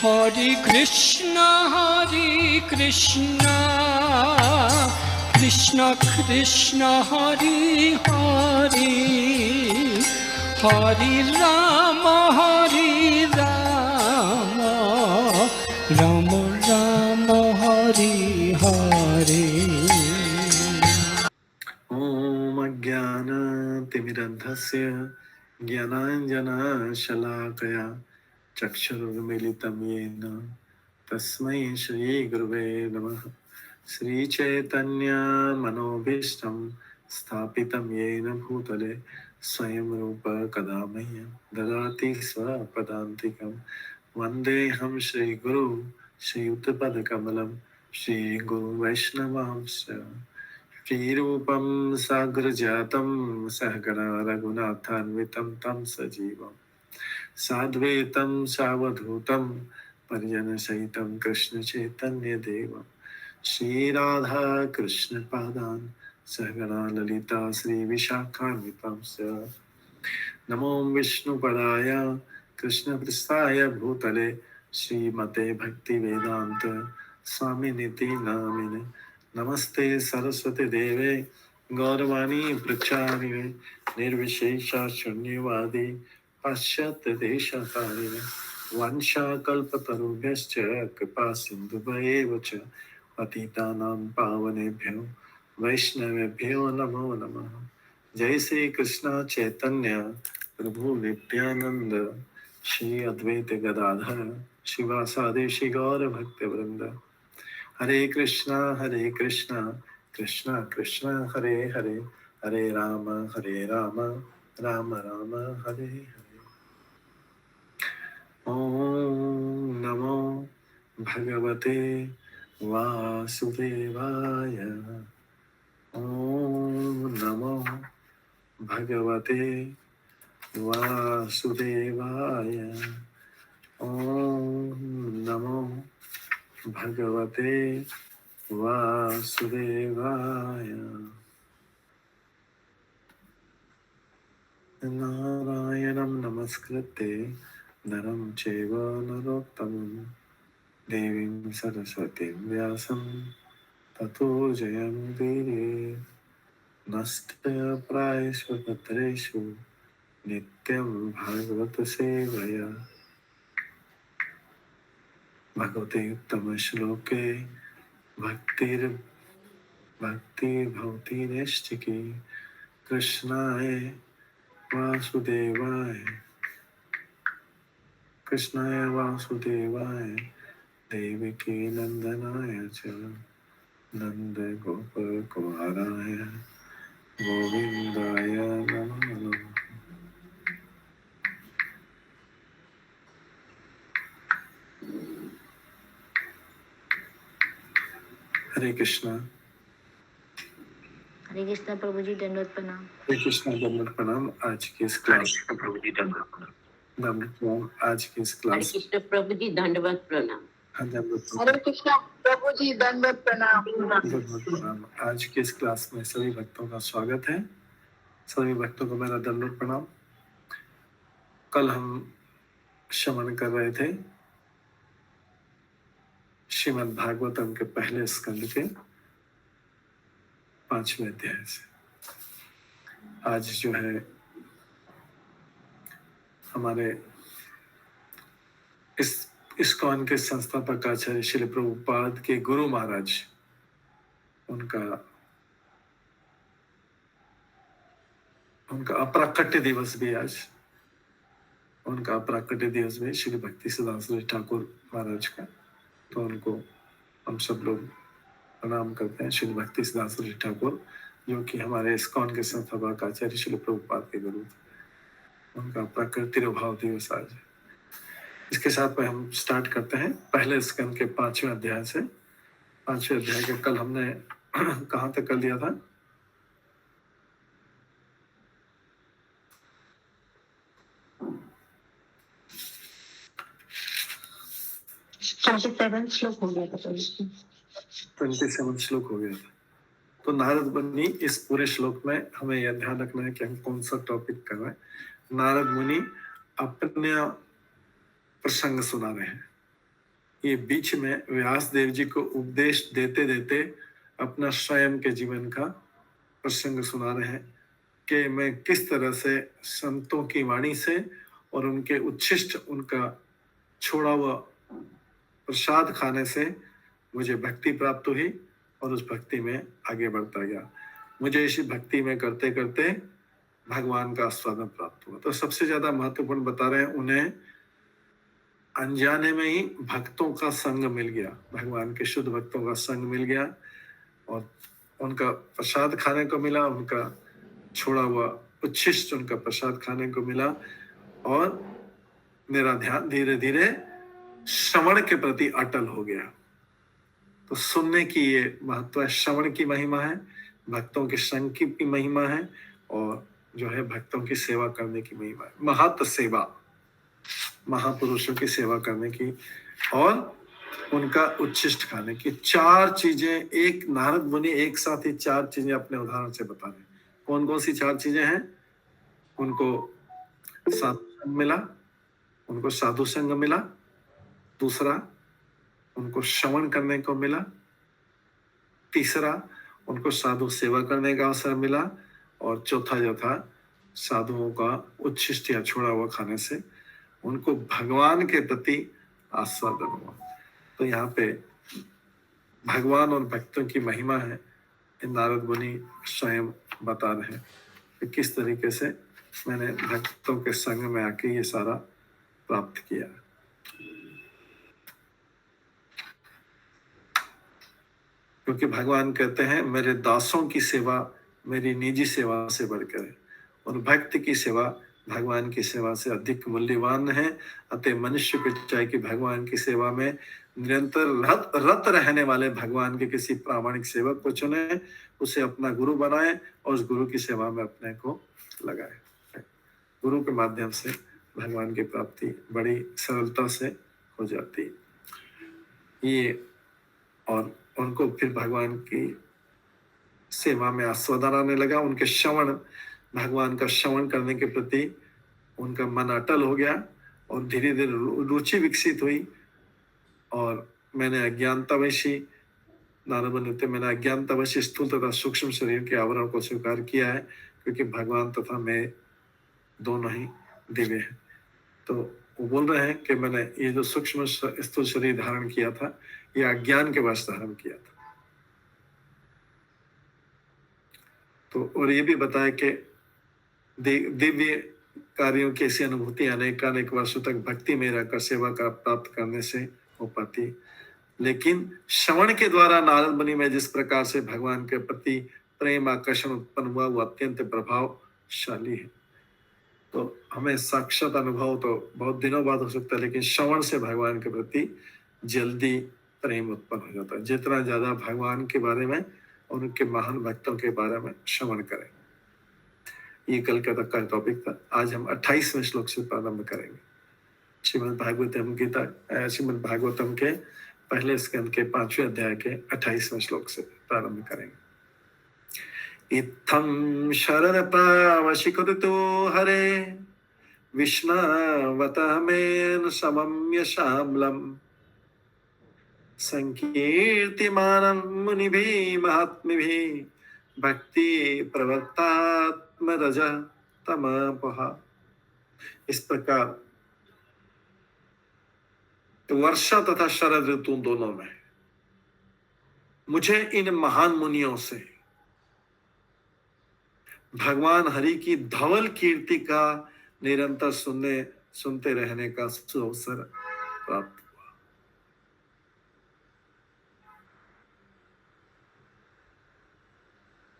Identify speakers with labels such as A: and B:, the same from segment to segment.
A: Hare Krishna, Krishna Krishna, Hare Hare, Hare Rama, Rama Rama, Hare Hare.
B: Om Ajnana-timirandhasya Jnananjana-shalakaya Chakshurmilitam yena Tasmai Shri Gurave Namaha. Shri Chaitanya Manobhishtam Sthapitam yena bhutale Swayam Rupa Kadamaya Dadati Swapadantikam Vandeham Shri Guru Shri Uttapadakamalam Shri Guru Vaishnavamsya श्रीरूपं साग्रजातं सहगणा रघुनाथान्वितं तं सजीवं साद्वैतं सावधूतं परिजनसहितं कृष्णचैतन्यदेवं श्रीराधा कृष्णपादान् सहगणा ललिता श्रीविशाखान्वितांश्च नमो विष्णुपदाय कृष्णपृष्ठाय भूतले श्रीमते भक्तिवेदान्त स्वामिनिति नामिने नमस्ते सरस्वती देवे गौरवाणी प्रचारिणे निर्विशेषा शून्यवादी पाश्चात्य देशतारिणे वंशाकल्पतरुभ्यश्च कृपा सिन्धुभ्येव च पतितानां पावनेभ्यो वैष्णवेभ्यो नमो नमः। जय श्री कृष्ण चैतन्य प्रभु नित्यानंद श्री अद्वैत गदाधर शिवासादि श्री गौर भक्त वृंद। हरे कृष्णा कृष्णा कृष्णा हरे हरे, हरे राम राम राम हरे हरे। ओम नमो भगवते वासुदेवाय। ओम नमो भगवते वासुदेवाय। ओम नमो भगवते वासुदेवाय। नारायणं नमस्कृत्य नरं चैव नरोत्तमं देवीं सरस्वतीं व्यासं ततो जयमुदीरये। नमस्ते प्रायेषु भद्रेषु नित्यं भागवत सेवया। भगवते उत्तम श्लोके भक्तिर्भवति नैष्ठिकी। कृष्णाय वासुदेवाय देवकी नंदनाय च नंद गोप कुमाराय गोविंदाय नमो नमः। हरे कृष्णा।
C: हरे कृष्णा प्रभु जी, दंडवत प्रणाम।
B: हरे कृष्णा, दंडवत प्रणाम। आज की इस क्लास प्रभु जी दंडवत प्रणाम। आज की इस क्लास
D: हरे कृष्ण प्रभु जी दंडवत प्रणाम।
E: हरे कृष्णा प्रभु जी दंडवत प्रणाम।
B: आज की इस क्लास में सभी भक्तों का स्वागत है। सभी भक्तों को मेरा दंडवत प्रणाम। कल हम श्रवण कर रहे थे श्रीमद् भागवतम के पहले स्कंद के 5वें अध्याय से। आज जो है हमारे इस्कॉन के संस्थापक आचार्य श्री प्रभुपाद के गुरु महाराज, उनका अप्राकट्य दिवस भी आज। उनका अप्राकट्य दिवस भी श्री भक्ति सिद्धांत ठाकुर महाराज का, तो उनको हम सब लोग प्रणाम करते हैं। श्री भक्ति सिद्धांत ठाकुर जो कि हमारे इस्कॉन के संस्थापक आचार्य श्री प्रभुपाद के गुरु, उनका प्राकृतिक भाव दिवस आज है। इसके साथ में हम स्टार्ट करते हैं पहले स्कंद के 5वें अध्याय से। 5वें अध्याय के कल हमने कहाँ तक कर लिया था?
E: श्लोक हो गया था।
B: 27 श्लोक हो गया था। तो नारद मुनि, इस पूरे श्लोक में हमें यह ध्यान रखना है कि हम कौन सा टॉपिक कर रहे हैं। नारद मुनि अपने प्रसंग सुना रहे हैं। ये बीच में व्यास देव जी को उपदेश देते देते अपना स्वयं के जीवन का प्रसंग सुना रहे हैं कि मैं किस तरह से संतों की वाणी से और उनके उच्छिष्ट उनका छोड़ा हुआ प्रसाद खाने से मुझे भक्ति प्राप्त हुई और उस भक्ति में आगे बढ़ता गया। मुझे इसी भक्ति में करते करते भगवान का आस्वादन प्राप्त हुआ। तो सबसे ज्यादा महत्वपूर्ण बता रहे हैं, उन्हें अनजाने में ही भक्तों का संग मिल गया, भगवान के शुद्ध भक्तों का संग मिल गया और उनका प्रसाद खाने को मिला, उनका छोड़ा हुआ उच्छिष्ट उनका प्रसाद खाने को मिला और मेरा ध्यान धीरे धीरे श्रवण के प्रति अटल हो गया। तो सुनने की ये महत्व है, श्रवण की महिमा है, भक्तों के संग की महिमा है और जो है भक्तों की सेवा करने की महिमा है। महत सेवा, महापुरुषों की सेवा करने की और उनका उच्छिष्ट खाने की, चार चीजें एक नारद मुनि एक साथ ही चार चीजें अपने उदाहरण से बता रहे हैं। कौन कौन सी चार चीजें हैं? उनको साधु संग मिला, उनको साधु संग मिला, दूसरा उनको श्रवण करने को मिला, तीसरा उनको साधु सेवा करने का अवसर मिला और चौथा जो था साधुओं का उच्छिष्ट या छोड़ा हुआ खाने से उनको भगवान के प्रति आस्वादन हुआ। तो यहाँ पे भगवान और भक्तों की महिमा है, नारद मुनि स्वयं बता रहे हैं कि किस तरीके से मैंने भक्तों के संग में आके ये सारा प्राप्त किया। क्योंकि भगवान कहते हैं मेरे दासों की सेवा मेरी निजी सेवा से बढ़कर है और भक्त की सेवा भगवान की सेवा से अधिक मूल्यवान है। अतः मनुष्य को चाहिए कि भगवान की सेवा में निरंतर रत रहने वाले भगवान के किसी प्रामाणिक सेवक को चुने, उसे अपना गुरु बनाए और उस गुरु की सेवा में अपने को लगाए। गुरु के माध्यम से भगवान की प्राप्ति बड़ी सरलता से हो जाती है। ये और उनको फिर भगवान की सेवा में आस्वादन आने लगा। उनके श्रवण, भगवान का श्रवण करने के प्रति उनका मन अटल हो गया और धीरे धीरे रुचि विकसित हुई। और मैंने अज्ञानतावशी नारद मुनि, मैंने अज्ञानतावशी स्थूल तथा सूक्ष्म शरीर के आवरण को स्वीकार किया है क्योंकि भगवान तथा मैं दोनों ही दिव्य हैं। तो वो बोल रहे हैं कि मैंने ये जो सूक्ष्म स्थूल शरीर धारण किया था ये अज्ञान के वश धारण किया था। तो और ये भी बताया कि दिव्य कार्यों की ऐसी अनुभूति अनेक वर्षों तक भक्ति में रहकर सेवा का प्राप्त करने से हो पाती। लेकिन श्रवण के द्वारा नारद मुनि में जिस प्रकार से भगवान के प्रति प्रेम आकर्षण उत्पन्न हुआ वो अत्यंत प्रभावशाली है। तो हमें साक्षात अनुभव तो बहुत दिनों बाद हो सकता है, लेकिन श्रवण से भगवान के प्रति जल्दी प्रेम उत्पन्न हो जाता है। जितना ज्यादा भगवान के बारे में और उनके महान भक्तों के बारे में श्रवण करें। ये कल का तक का टॉपिक था। आज हम 28वें श्लोक से प्रारंभ करेंगे। श्रीमद् भागवतम के पहले स्कंद के 5वें अध्याय के 28वें श्लोक से प्रारंभ करेंगे। इत्थं शरद पावशिकुरुतो हरे विष्णवतमेन समम्य श्यामलम् संकीर्तिमानं मुनिभिः महात्मिभिः भक्ति प्रवक्तात्मरज तमपः। इस प्रकार वर्षा तथा शरद ऋतु दोनों में मुझे इन महान मुनियों से भगवान हरि की धवल कीर्ति का निरंतर सुनते रहने का अवसर प्राप्त हुआ।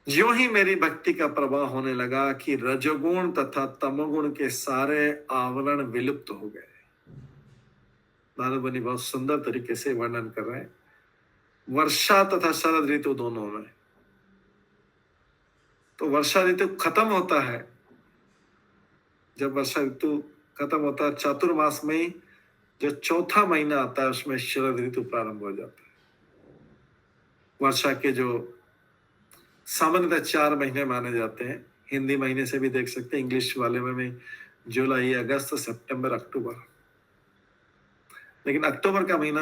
B: ज्यों ही मेरी भक्ति का प्रवाह होने लगा कि रजोगुण तथा तमोगुण के सारे आवरण विलुप्त हो गए। नारद मुनि बहुत सुंदर तरीके से वर्णन कर रहे हैं वर्षा तथा शरद ऋतु दोनों में। तो वर्षा ऋतु खत्म होता है, जब वर्षा ऋतु खत्म होता है चातुर्मास में ही जो चौथा महीना आता है उसमें शरद ऋतु प्रारंभ हो जाता है। वर्षा के जो सामान्यतः 4 महीने माने जाते हैं, हिंदी महीने से भी देख सकते हैं, इंग्लिश वाले में जुलाई, अगस्त, सितंबर, अक्टूबर। लेकिन अक्टूबर का महीना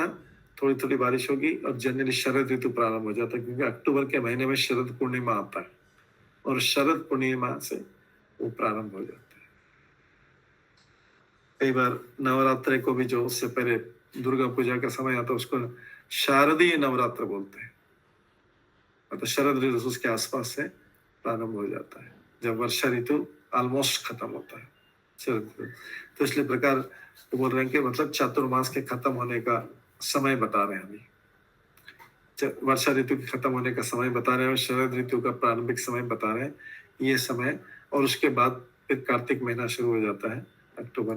B: थोड़ी थोड़ी बारिश होगी और जनरली शरद ऋतु प्रारंभ हो जाता है, क्योंकि अक्टूबर के महीने में शरद पूर्णिमा आता है और शरद पूर्णिमा से वो प्रारंभ हो जाता है। कई बार नवरात्रि को भी जो उससे पहले दुर्गा पूजा का समय आता है उसको शारदीय नवरात्र बोलते हैं, मतलब शरद ऋतु उसके आसपास से प्रारंभ हो जाता है जब वर्षा ऋतु ऑलमोस्ट खत्म होता है शरद ऋतु। तो इसलिए प्रकार वो बोल रहे हैं कि मतलब चातुर्मास के खत्म होने का समय बता रहे हैं अभी, वर्षा ऋतु के खत्म होने का समय बता रहे हैं, शरद ऋतु का प्रारंभिक समय बता रहे हैं ये समय। और उसके बाद फिर कार्तिक महीना शुरू हो जाता है, अक्टूबर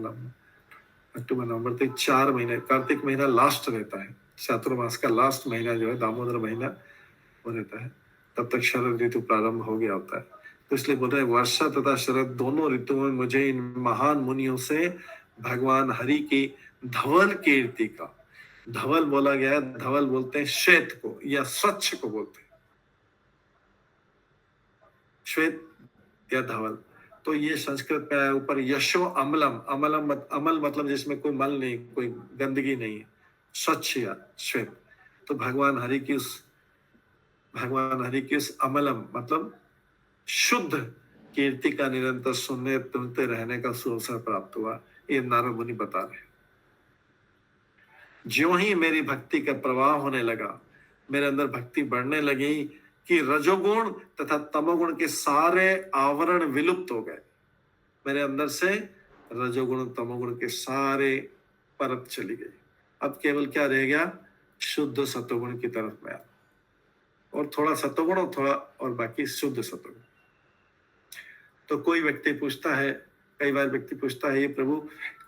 B: नवंबर तो 4 महीने। कार्तिक महीना लास्ट रहता है, चातुर्मास का लास्ट महीना जो है दामोदर महीना वो रहता है, तब तक शरद ऋतु प्रारंभ हो गया होता है। तो इसलिए बोल रहे हैं वर्षा तथा शरद दोनों ऋतुओं में मुझे इन महान मुनियों से भगवान हरि की धवल कीर्ति का, धवल बोला गया है, धवल बोलते हैं श्वेत को या स्वच्छ को बोलते हैं, श्वेत या धवल। तो ये संस्कृत में आया ऊपर यशो अमलम, अमल मतलब जिसमें कोई मल नहीं, कोई गंदगी नहीं है, स्वच्छ या श्वेत। तो भगवान हरि की उस अमलम मतलब शुद्ध कीर्ति का निरंतर सुनते रहने का सुअवसर प्राप्त हुआ, ये नारद मुनि बता रहे हैं। ज्यों ही मेरी भक्ति का प्रवाह होने लगा, मेरे अंदर भक्ति बढ़ने लगी कि रजोगुण तथा तमोगुण के सारे आवरण विलुप्त हो गए। मेरे अंदर से रजोगुण तमोगुण के सारे परत चली गई। अब केवल क्या रह गया, शुद्ध सतोगुण की तरफ में और थोड़ा सतोगुण और थोड़ा और बाकी शुद्ध सतोगुण। तो कोई व्यक्ति पूछता है, कई बार व्यक्ति पूछता है, ये प्रभु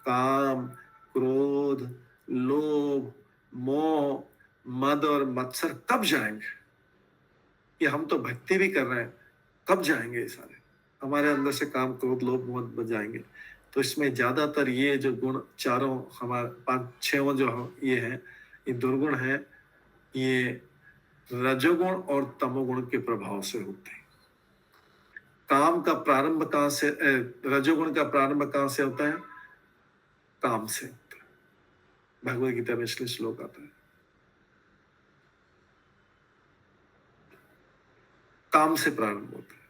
B: काम, क्रोध, लोभ, मोह, मद और मत्सर कब जाएंगे? ये हम तो भक्ति भी कर रहे हैं, कब जाएंगे ये सारे? हमारे अंदर से काम, क्रोध, लोभ, मोह बच जाएंगे। तो इसमें ज्यादातर ये जो गुण चारों हमारे 5-6 जो ये हैं, ये दुर्गुण हैं, ये रजोगुण और तमोगुण के प्रभाव से होते हैं। काम का प्रारंभ कहां से, रजोगुण का प्रारंभ कहां से होता है? काम से होता है। भगवद गीता में इसलिए श्लोक आता है, काम से प्रारंभ होता है।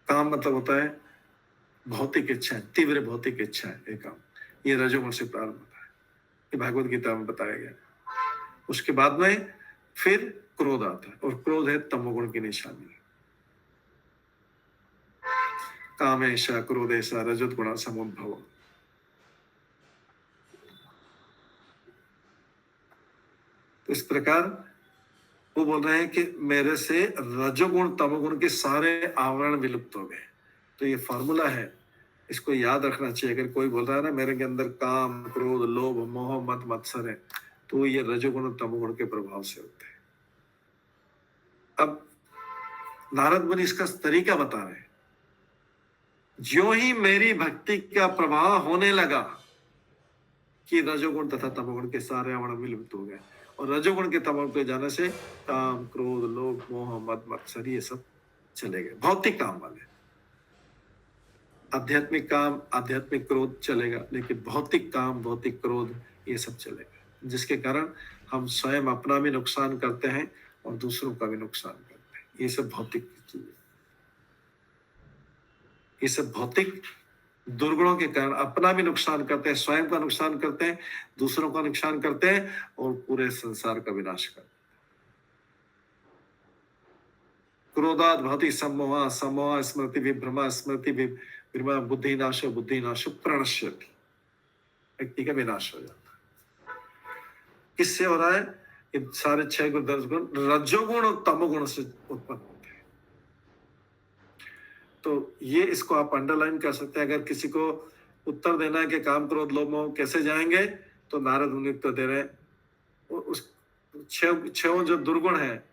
B: काम मतलब होता है भौतिक इच्छा, तीव्र भौतिक इच्छा है ये काम, ये रजोगुण से प्रारंभ होता है, ये भगवद गीता में बताया गया। उसके बाद में फिर क्रोध आता है और क्रोध है तमोगुण की निशानी। कामेशा क्रोधेशा रजत गुण समुद्भव। तो इस प्रकार वो बोल रहे हैं कि मेरे से रजोगुण तमोगुण के सारे आवरण विलुप्त हो गए। तो ये फॉर्मूला है, इसको याद रखना चाहिए। अगर कोई बोल रहा है ना मेरे के अंदर काम, क्रोध, लोभ, मोह, मद मत्सर है, तो ये रजोगुण और तमोगुण के प्रभाव से होते हैं। अब नारद मुनि इसका तरीका बता रहे हैं, ज्यों ही मेरी भक्ति का प्रवाह होने लगा कि रजोगुण तथा तमोगुण के सारे आवरण विलुप्त हो गए, और रजोगुण के तमोगुण के जाने से काम, क्रोध, लोभ, मोह, मद मत्सर ये सब चले गए, भौतिक काम वाले। आध्यात्मिक काम, आध्यात्मिक क्रोध चलेगा, लेकिन भौतिक काम, भौतिक क्रोध ये सब चलेगा, जिसके कारण हम स्वयं अपना भी नुकसान करते हैं और दूसरों का भी नुकसान करते हैं। ये सब भौतिक चीजें, ये सब भौतिक दुर्गुणों के कारण अपना भी नुकसान करते हैं, स्वयं का नुकसान करते हैं, दूसरों का नुकसान करते हैं और पूरे संसार का विनाश करते हैं। क्रोधात् भवति सम्मोहः, सम्मोहः स्मृति विभ्रमः, स्मृति विभ्रमः बुद्धिनाशो, बुद्धिनाशो प्रणश्यति। व्यक्ति का विनाश हो जाता है। किससे हो रहा है? ये सारे 6 गुण 10 गुण रजोगुण और तमोगुण से उत्पन्न होते हैं। तो ये इसको आप अंडरलाइन कर सकते हैं। अगर किसी को उत्तर देना है कि काम, क्रोध, लोभ, मोह कैसे जाएंगे, तो नारद मुनि उत्तर दे रहे हैं उस 6 जो दुर्गुण है,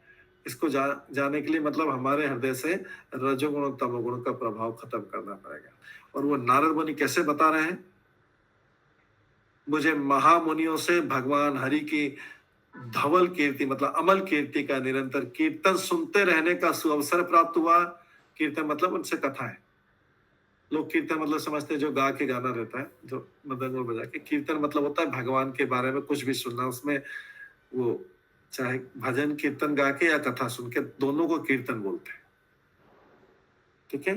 B: इसको जाने के लिए मतलब हमारे हृदय से रजोगुण और तमोगुण का प्रभाव खत्म करना पड़ेगा। और वो नारद मुनि कैसे बता रहे हैं? मुझे महामुनियों से भगवान हरि की धवल कीर्ति मतलब अमल कीर्ति का निरंतर कीर्तन सुनते रहने का सुअवसर प्राप्त हुआ। कीर्तन मतलब उनसे कथा है, लोग कीर्तन मतलब समझते हैं जो गा के गाना रहता है, जो मृदंग बजा के। कीर्तन मतलब होता है भगवान के बारे में कुछ भी सुनना, उसमें वो चाहे भजन कीर्तन गा के या कथा सुन के, दोनों को कीर्तन बोलते हैं। ठीक है,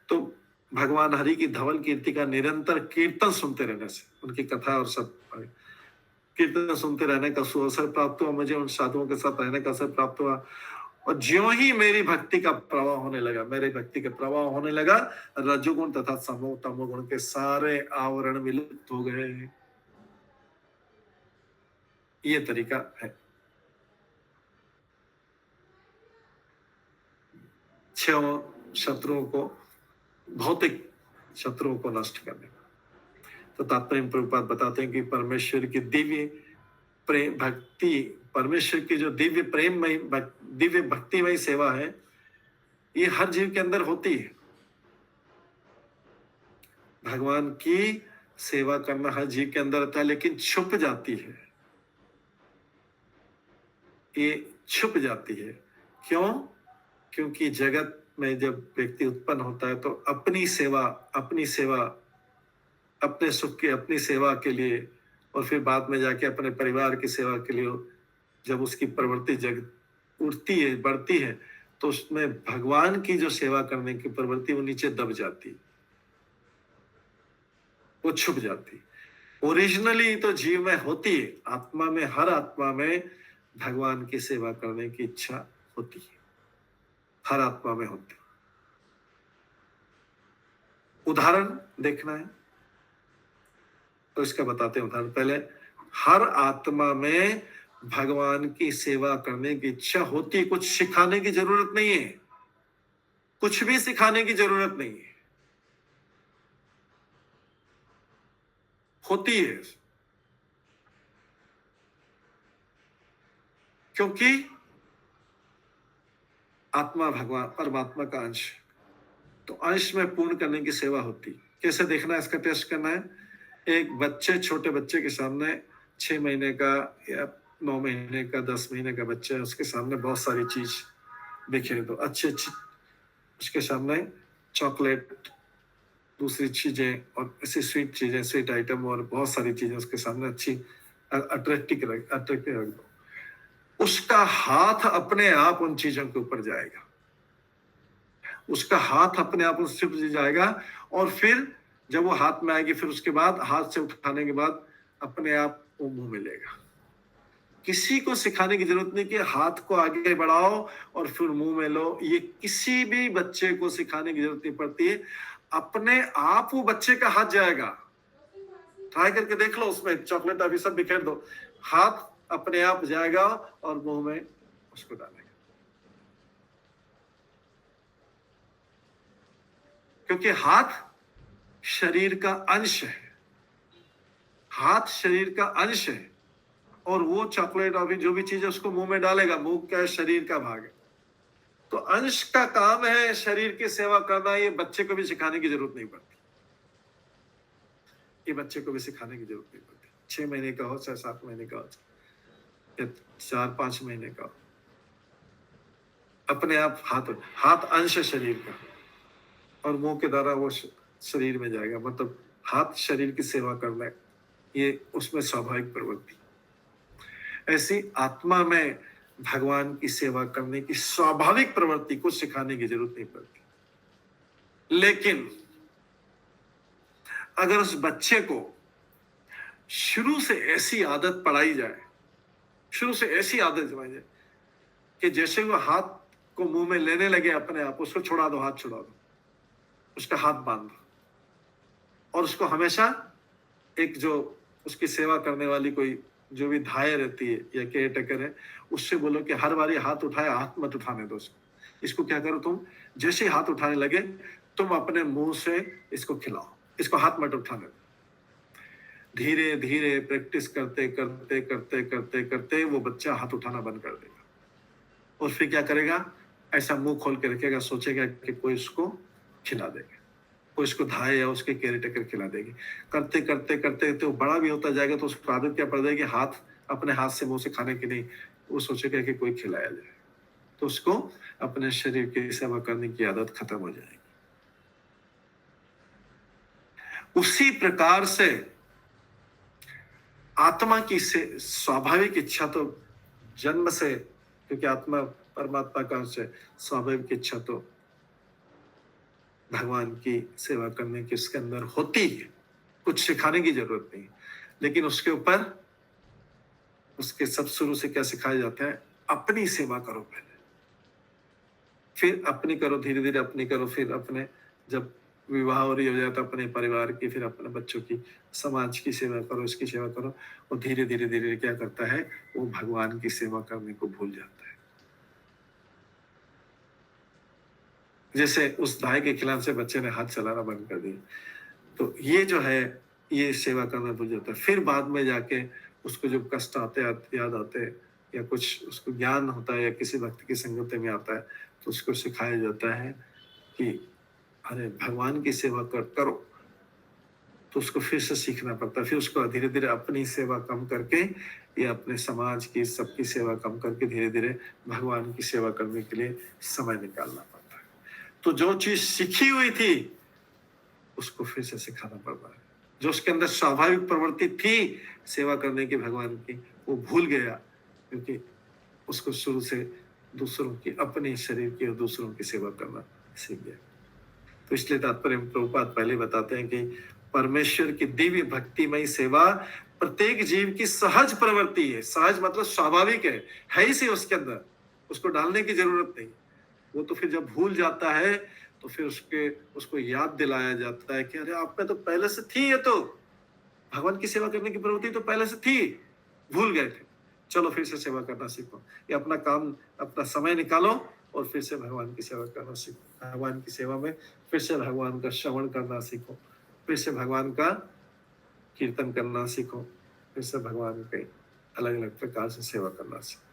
B: तो भगवान हरि की धवल कीर्ति का निरंतर कीर्तन सुनते रहने से, उनकी कथा और सब कीर्तन सुनते रहने का सुअवसर प्राप्त हुआ मुझे, उन साधुओं के साथ रहने का अवसर प्राप्त हुआ। और ज्यों ही मेरी भक्ति का प्रवाह होने लगा, मेरे भक्ति का प्रवाह होने लगा, रजोगुण तथा तमोगुण के सारे आवरण विलुप्त हो गए। ये तरीका है 6 शत्रुओं को, भौतिक शत्रुओं को नष्ट करने का। तो तात्पर्य प्रभुपाद बताते हैं कि परमेश्वर की दिव्य प्रेम भक्ति, परमेश्वर की जो दिव्य प्रेममय दिव्य भक्तिमय सेवा है, ये हर जीव के अंदर होती है। भगवान की सेवा करना हर जीव के अंदर होता है, लेकिन छुप जाती है, ये छुप जाती है। क्यों? क्योंकि जगत में जब व्यक्ति उत्पन्न होता है तो अपनी सेवा, अपने सुख की अपनी सेवा के लिए, और फिर बाद में जाके अपने परिवार की सेवा के लिए जब उसकी प्रवृत्ति जग उठती है, बढ़ती है, तो उसमें भगवान की जो सेवा करने की प्रवृत्ति वो नीचे दब जाती, वो छुप जाती। ओरिजिनली तो जीव में होती है, आत्मा में, हर आत्मा में भगवान की सेवा करने की इच्छा होती है, हर आत्मा में होती। उदाहरण देखना है तो इसका बताते हैं उदाहरण। पहले, हर आत्मा में भगवान की सेवा करने की इच्छा होती है, कुछ सिखाने की जरूरत नहीं है, कुछ भी सिखाने की जरूरत नहीं है, होती है। क्योंकि आत्मा भगवान परमात्मा का अंश, तो अंश में पूर्ण करने की सेवा होती। कैसे देखना है, इसका टेस्ट करना है। एक बच्चे, छोटे बच्चे के सामने 6 महीने का या 9 महीने का, 10 महीने का बच्चा है, उसके सामने बहुत सारी चीज दिखे, तो अच्छी उसके सामने चॉकलेट, दूसरी चीजें और ऐसी स्वीट चीजें, स्वीट आइटम और बहुत सारी चीजें उसके सामने अच्छी अट्रैक्टिव रख दो, उसका हाथ अपने आप उन चीजों के ऊपर जाएगा, उसका हाथ अपने आप उस पर जाएगा, और फिर जब वो हाथ में आएगी, फिर उसके बाद हाथ से उठाने के बाद अपने आप वो मुंह में लेगा। किसी को सिखाने की जरूरत नहीं कि हाथ को आगे बढ़ाओ और फिर मुंह में लो, ये किसी भी बच्चे को सिखाने की जरूरत नहीं पड़ती है, अपने आप वो बच्चे का हाथ जाएगा। ट्राई करके देख लो, उसमें चॉकलेट अभी सब बिखेर दो, हाथ अपने आप जाएगा और मुंह में उसको डालेगा। क्योंकि हाथ शरीर का अंश है, हाथ शरीर का अंश है, और वो चॉकलेट और भी जो भी चीज है उसको मुंह में डालेगा। मुंह क्या है? शरीर का भाग है। तो अंश का काम है शरीर की सेवा करना। ये बच्चे को भी सिखाने की जरूरत नहीं पड़ती, ये बच्चे को भी सिखाने की जरूरत नहीं पड़ती। 6 महीने का हो, चाहे 7 महीने का हो, या 4-5 महीने का हो, अपने आप हाथ अंश शरीर का, और मुंह के द्वारा वो शरीर में जाएगा। मतलब हाथ शरीर की सेवा करना है, ये उसमें स्वाभाविक प्रवृत्ति। ऐसी आत्मा में भगवान की सेवा करने की स्वाभाविक प्रवृत्ति, कुछ सिखाने की जरूरत नहीं पड़ती। लेकिन अगर उस बच्चे को शुरू से ऐसी आदत पढ़ाई जाए, शुरू से ऐसी आदत जमाई जाए कि जैसे वो हाथ को मुंह में लेने लगे अपने आप, उसको छुड़ा दो, हाथ छुड़ा दो, उसका हाथ बांध दो, और उसको हमेशा एक जो उसकी सेवा करने वाली कोई जो भी धाय रहती है या केयर टेकर है, उससे बोलो कि हर बारी हाथ उठाए, हाथ मत उठाने दो इसको क्या करो तुम, जैसे हाथ उठाने लगे तुम अपने मुंह से इसको खिलाओ, इसको हाथ मत उठाने दो। धीरे धीरे प्रैक्टिस करते करते करते करते करते वो बच्चा हाथ उठाना बंद कर देगा, और फिर क्या करेगा, ऐसा मुंह खोल के रखेगा, सोचेगा कि कोई उसको खिला देगा, कोई इसको धाय या उसके केयर टेकर खिला देगी। करते करते करते तो बड़ा भी होता जाएगा, तो उसको आदत क्या पड़ जाएगी, हाथ अपने हाथ से मुंह से खाने की नहीं, वो सोचेगा कि कोई खिलाया जाए, तो उसको अपने शरीर की सेवा करने की आदत खत्म हो जाएगी। उसी प्रकार से आत्मा की से स्वाभाविक इच्छा तो जन्म से, क्योंकि आत्मा परमात्मा का अंश है, स्वाभाविक इच्छा तो भगवान की सेवा करने की उसके अंदर होती है, कुछ सिखाने की जरूरत नहीं। लेकिन उसके ऊपर उसके सब शुरू से क्या सिखाया जाता है, अपनी सेवा करो पहले, फिर अपनी करो, धीरे धीरे अपनी करो, फिर अपने जब विवाह हो रही हो जाए तो अपने परिवार की, फिर अपने बच्चों की, समाज की सेवा करो, इसकी सेवा करो। और धीरे धीरे धीरे क्या करता है, वो भगवान की सेवा करने को भूल जाता है। जैसे उस दाई के खिलाफ से बच्चे ने हाथ चलाना बंद कर दिया, तो ये जो है ये सेवा करना भूल जाता है। फिर बाद में जाके उसको जब कष्ट आते याद आते, या कुछ उसको ज्ञान होता है, या किसी भक्त की संगत में आता है, तो उसको सिखाया जाता है कि अरे भगवान की सेवा करो। तो उसको फिर से सीखना पड़ता है, फिर उसको धीरे धीरे अपनी सेवा कम करके या अपने समाज की सबकी सेवा कम करके धीरे धीरे भगवान की सेवा करने के लिए समय निकालना पड़ता है। तो जो चीज सीखी हुई थी उसको फिर से सिखाना पड़ता है। जो उसके अंदर स्वाभाविक प्रवृत्ति थी सेवा करने की भगवान की, वो भूल गया, क्योंकि उसको शुरू से दूसरों की, अपने शरीर की और दूसरों की सेवा करना सीख गया। तो इसलिए तात्पर्य प्रभुपाद पहले बताते हैं कि परमेश्वर की दिव्य भक्तिमय सेवा प्रत्येक जीव की सहज प्रवृत्ति है। सहज मतलब स्वाभाविक है ही सी उसके अंदर, उसको डालने की जरूरत नहीं। वो तो फिर जब भूल जाता है तो फिर उसको याद दिलाया जाता है कि अरे आप में तो पहले से थी, ये तो भगवान की सेवा करने की प्रवृत्ति तो पहले से थी, भूल गए थे, चलो फिर से सेवा करना सीखो, या अपना काम, अपना समय निकालो और फिर से भगवान की सेवा करना सीखो। भगवान की सेवा में फिर से भगवान का श्रवण करना सीखो, फिर से भगवान का कीर्तन करना सीखो, फिर से भगवान के अलग अलग प्रकार से सेवा करना सीखो।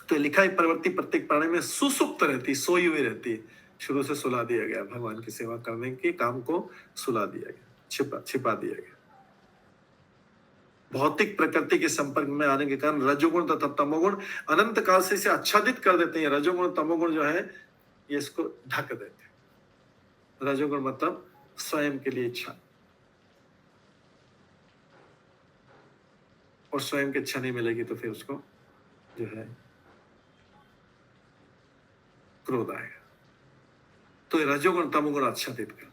B: तो लिखा है प्रवृत्ति प्रत्येक प्राणी में सुसुप्त रहती, सोई हुई रहती, शुरू से सुला दिया गया, भगवान की सेवा करने के काम को सुला दिया गया, छिपा दिया गया। भौतिक प्रकृति के संपर्क में आने के कारण रजोगुण तथा तमोगुण अनंत काल से इसे आच्छादित कर देते हैं। रजोगुण तमोगुण जो है ये इसको ढक देते हैं। रजोगुण मतलब स्वयं के लिए इच्छा, और स्वयं की इच्छा नहीं मिलेगी तो फिर उसको जो है क्रोध आएगा। तो ये रजोगुण तमोगुण आच्छादित कर,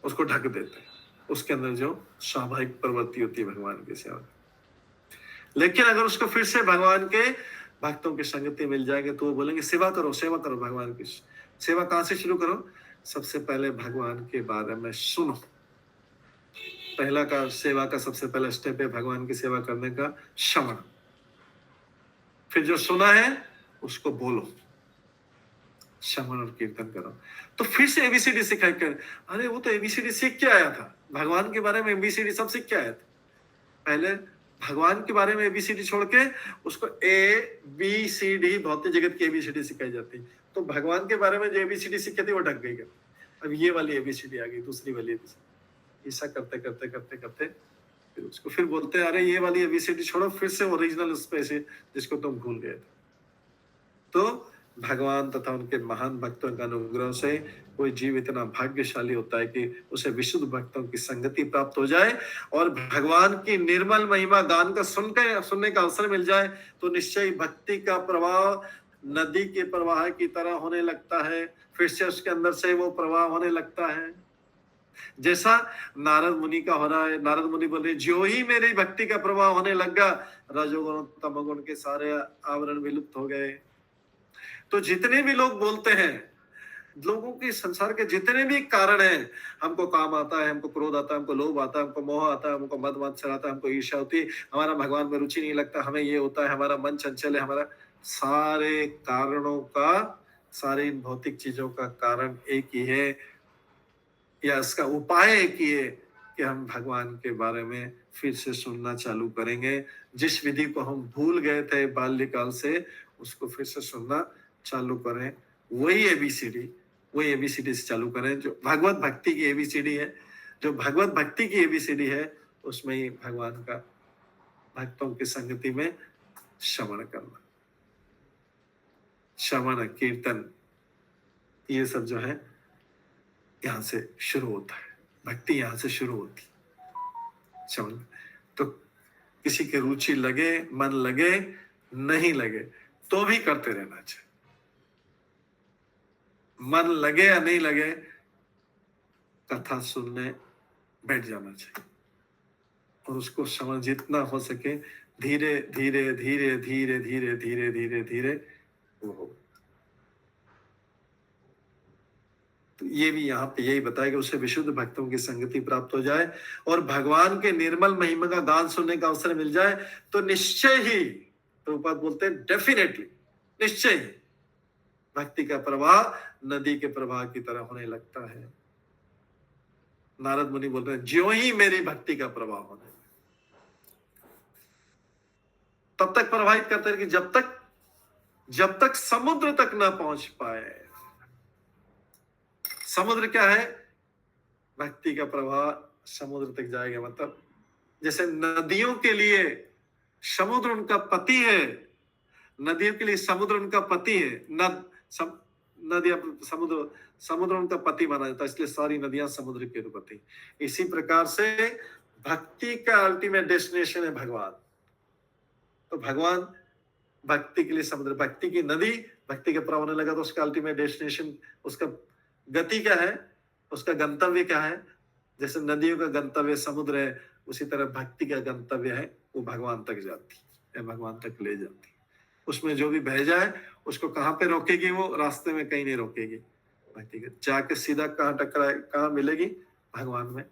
B: उसको ढक देते हैं, उसके अंदर जो स्वाभाविक प्रवृत्ति होती है भगवान की सेवा। लेकिन अगर उसको फिर से भगवान के भक्तों की संगति मिल जाएगी तो वो बोलेंगे सेवा करो, सेवा करो भगवान की। सेवा कहां से शुरू करो? सबसे पहले भगवान के बारे में सुनो। पहला का सेवा का सबसे पहला स्टेप है भगवान की सेवा करने का श्रवण। फिर जो सुना है उसको बोलो, श्रवण और कीर्तन करो। तो फिर से एबीसीडी सिखाई कर, अरे वो तो एबीसीडी सीख के आया था, भगवान के बारे में एबीसीडी सब सीख के आया था। पहले भगवान के बारे में एबीसीडी छोड़ के उसको ए बी सी डी भौतिक जगत की एबीसीडी सिखाई जाती। तो भगवान के बारे में जो एबीसीडी सीखे थे वो ढक गई। अब ये वाली एबीसीडी आ गई, दूसरी वाली एबीसीडी। ऐसा करते करते करते करते फिर उसको फिर बोलते हैं अरे ये वाली एबीसीडी छोड़ो, फिर से ओरिजिनल उस पे से जिसको तुम भूल गए थे। तो भगवान तथा उनके महान भक्तों का अनुग्रह से कोई जीव इतना भाग्यशाली होता है कि उसे विशुद्ध भक्तों की संगति प्राप्त हो जाए और भगवान की निर्मल महिमा गान का सुनने का अवसर मिल जाए, तो निश्चय भक्ति का प्रवाह नदी के प्रवाह की तरह होने लगता है। फिर से उसके अंदर से वो प्रवाह होने लगता है, जैसा नारद मुनि का हो रहा है। नारद मुनि बोल रहे जो ही मेरी भक्ति का प्रवाह होने लगा, रजोगुण तमोगुण के सारे आवरण विलुप्त हो गए। तो जितने भी लोग बोलते हैं, लोगों के संसार के जितने भी कारण हैं, हमको काम आता है, हमको क्रोध आता है, हमको लोभ आता है, हमको मोह आता है, हमको मद मत्सर आता है, हमको ईर्ष्या होती है, हमारा भगवान में रुचि नहीं लगता, हमें ये होता है, हमारा मन चंचल है, हमारा सारे कारणों का, सारे इन भौतिक चीजों का कारण एक ही है, या इसका उपाय एक ही है कि हम भगवान के बारे में फिर से सुनना चालू करेंगे। जिस विधि को हम भूल गए थे बाल्यकाल से, उसको फिर से सुनना चालू करें। वही एबीसीडी से चालू करें जो भगवत भक्ति की एबीसीडी है। जो भगवत भक्ति की एबीसीडी है उसमें ही भगवान का भक्तों की संगति में श्रवण करना, श्रवण कीर्तन, ये सब जो है यहाँ से शुरू होता है, भक्ति यहाँ से शुरू होती। समझ? तो किसी की रुचि लगे, मन लगे, नहीं लगे, तो भी करते रहना चाहिए। मन लगे या नहीं लगे, कथा सुनने बैठ जाना चाहिए और उसको समझ जितना हो सके धीरे धीरे धीरे धीरे धीरे धीरे धीरे धीरे वो हो। तो ये भी यहाँ पे यही बताया कि उसे विशुद्ध भक्तों की संगति प्राप्त हो जाए और भगवान के निर्मल महिमा का गान सुनने का अवसर मिल जाए तो निश्चय ही, प्रभुपाद बोलते हैं डेफिनेटली, निश्चय ही भक्ति का प्रवाह नदी के प्रवाह की तरह होने लगता है। नारद मुनि बोलते हैं ज्यों ही मेरी भक्ति का प्रवाह होने लगे, तब तक प्रवाहित करते हैं कि जब तक समुद्र तक ना पहुंच पाए। समुद्र क्या है? भक्ति का प्रवाह समुद्र तक जाएगा। मतलब जैसे नदियों के लिए समुद्र उनका पति है, नदियों के लिए समुद्र उनका पति है। नदियां समुद्र उनका पति माना जाता है, इसलिए सारी नदियां समुद्र के रूपति। इसी प्रकार से भक्ति का अल्टीमेट डेस्टिनेशन है भगवान। तो भगवान भक्ति के लिए समुद्र, भक्ति की नदी भक्ति के प्रवाह होने लगा तो उसका अल्टीमेट डेस्टिनेशन, उसका गति क्या है, उसका गंतव्य क्या है? जैसे नदियों का गंतव्य समुद्र है, उसी तरह भक्ति का गंतव्य है वो भगवान तक जाती है, भगवान तक ले जाती है। उसमें जो भी बह जाए उसको कहाँ पे रोकेगी? वो रास्ते में कहीं नहीं रोकेगी। भक्ति के जाके सीधा कहाँ टकराए, कहाँ मिलेगी? भगवान में।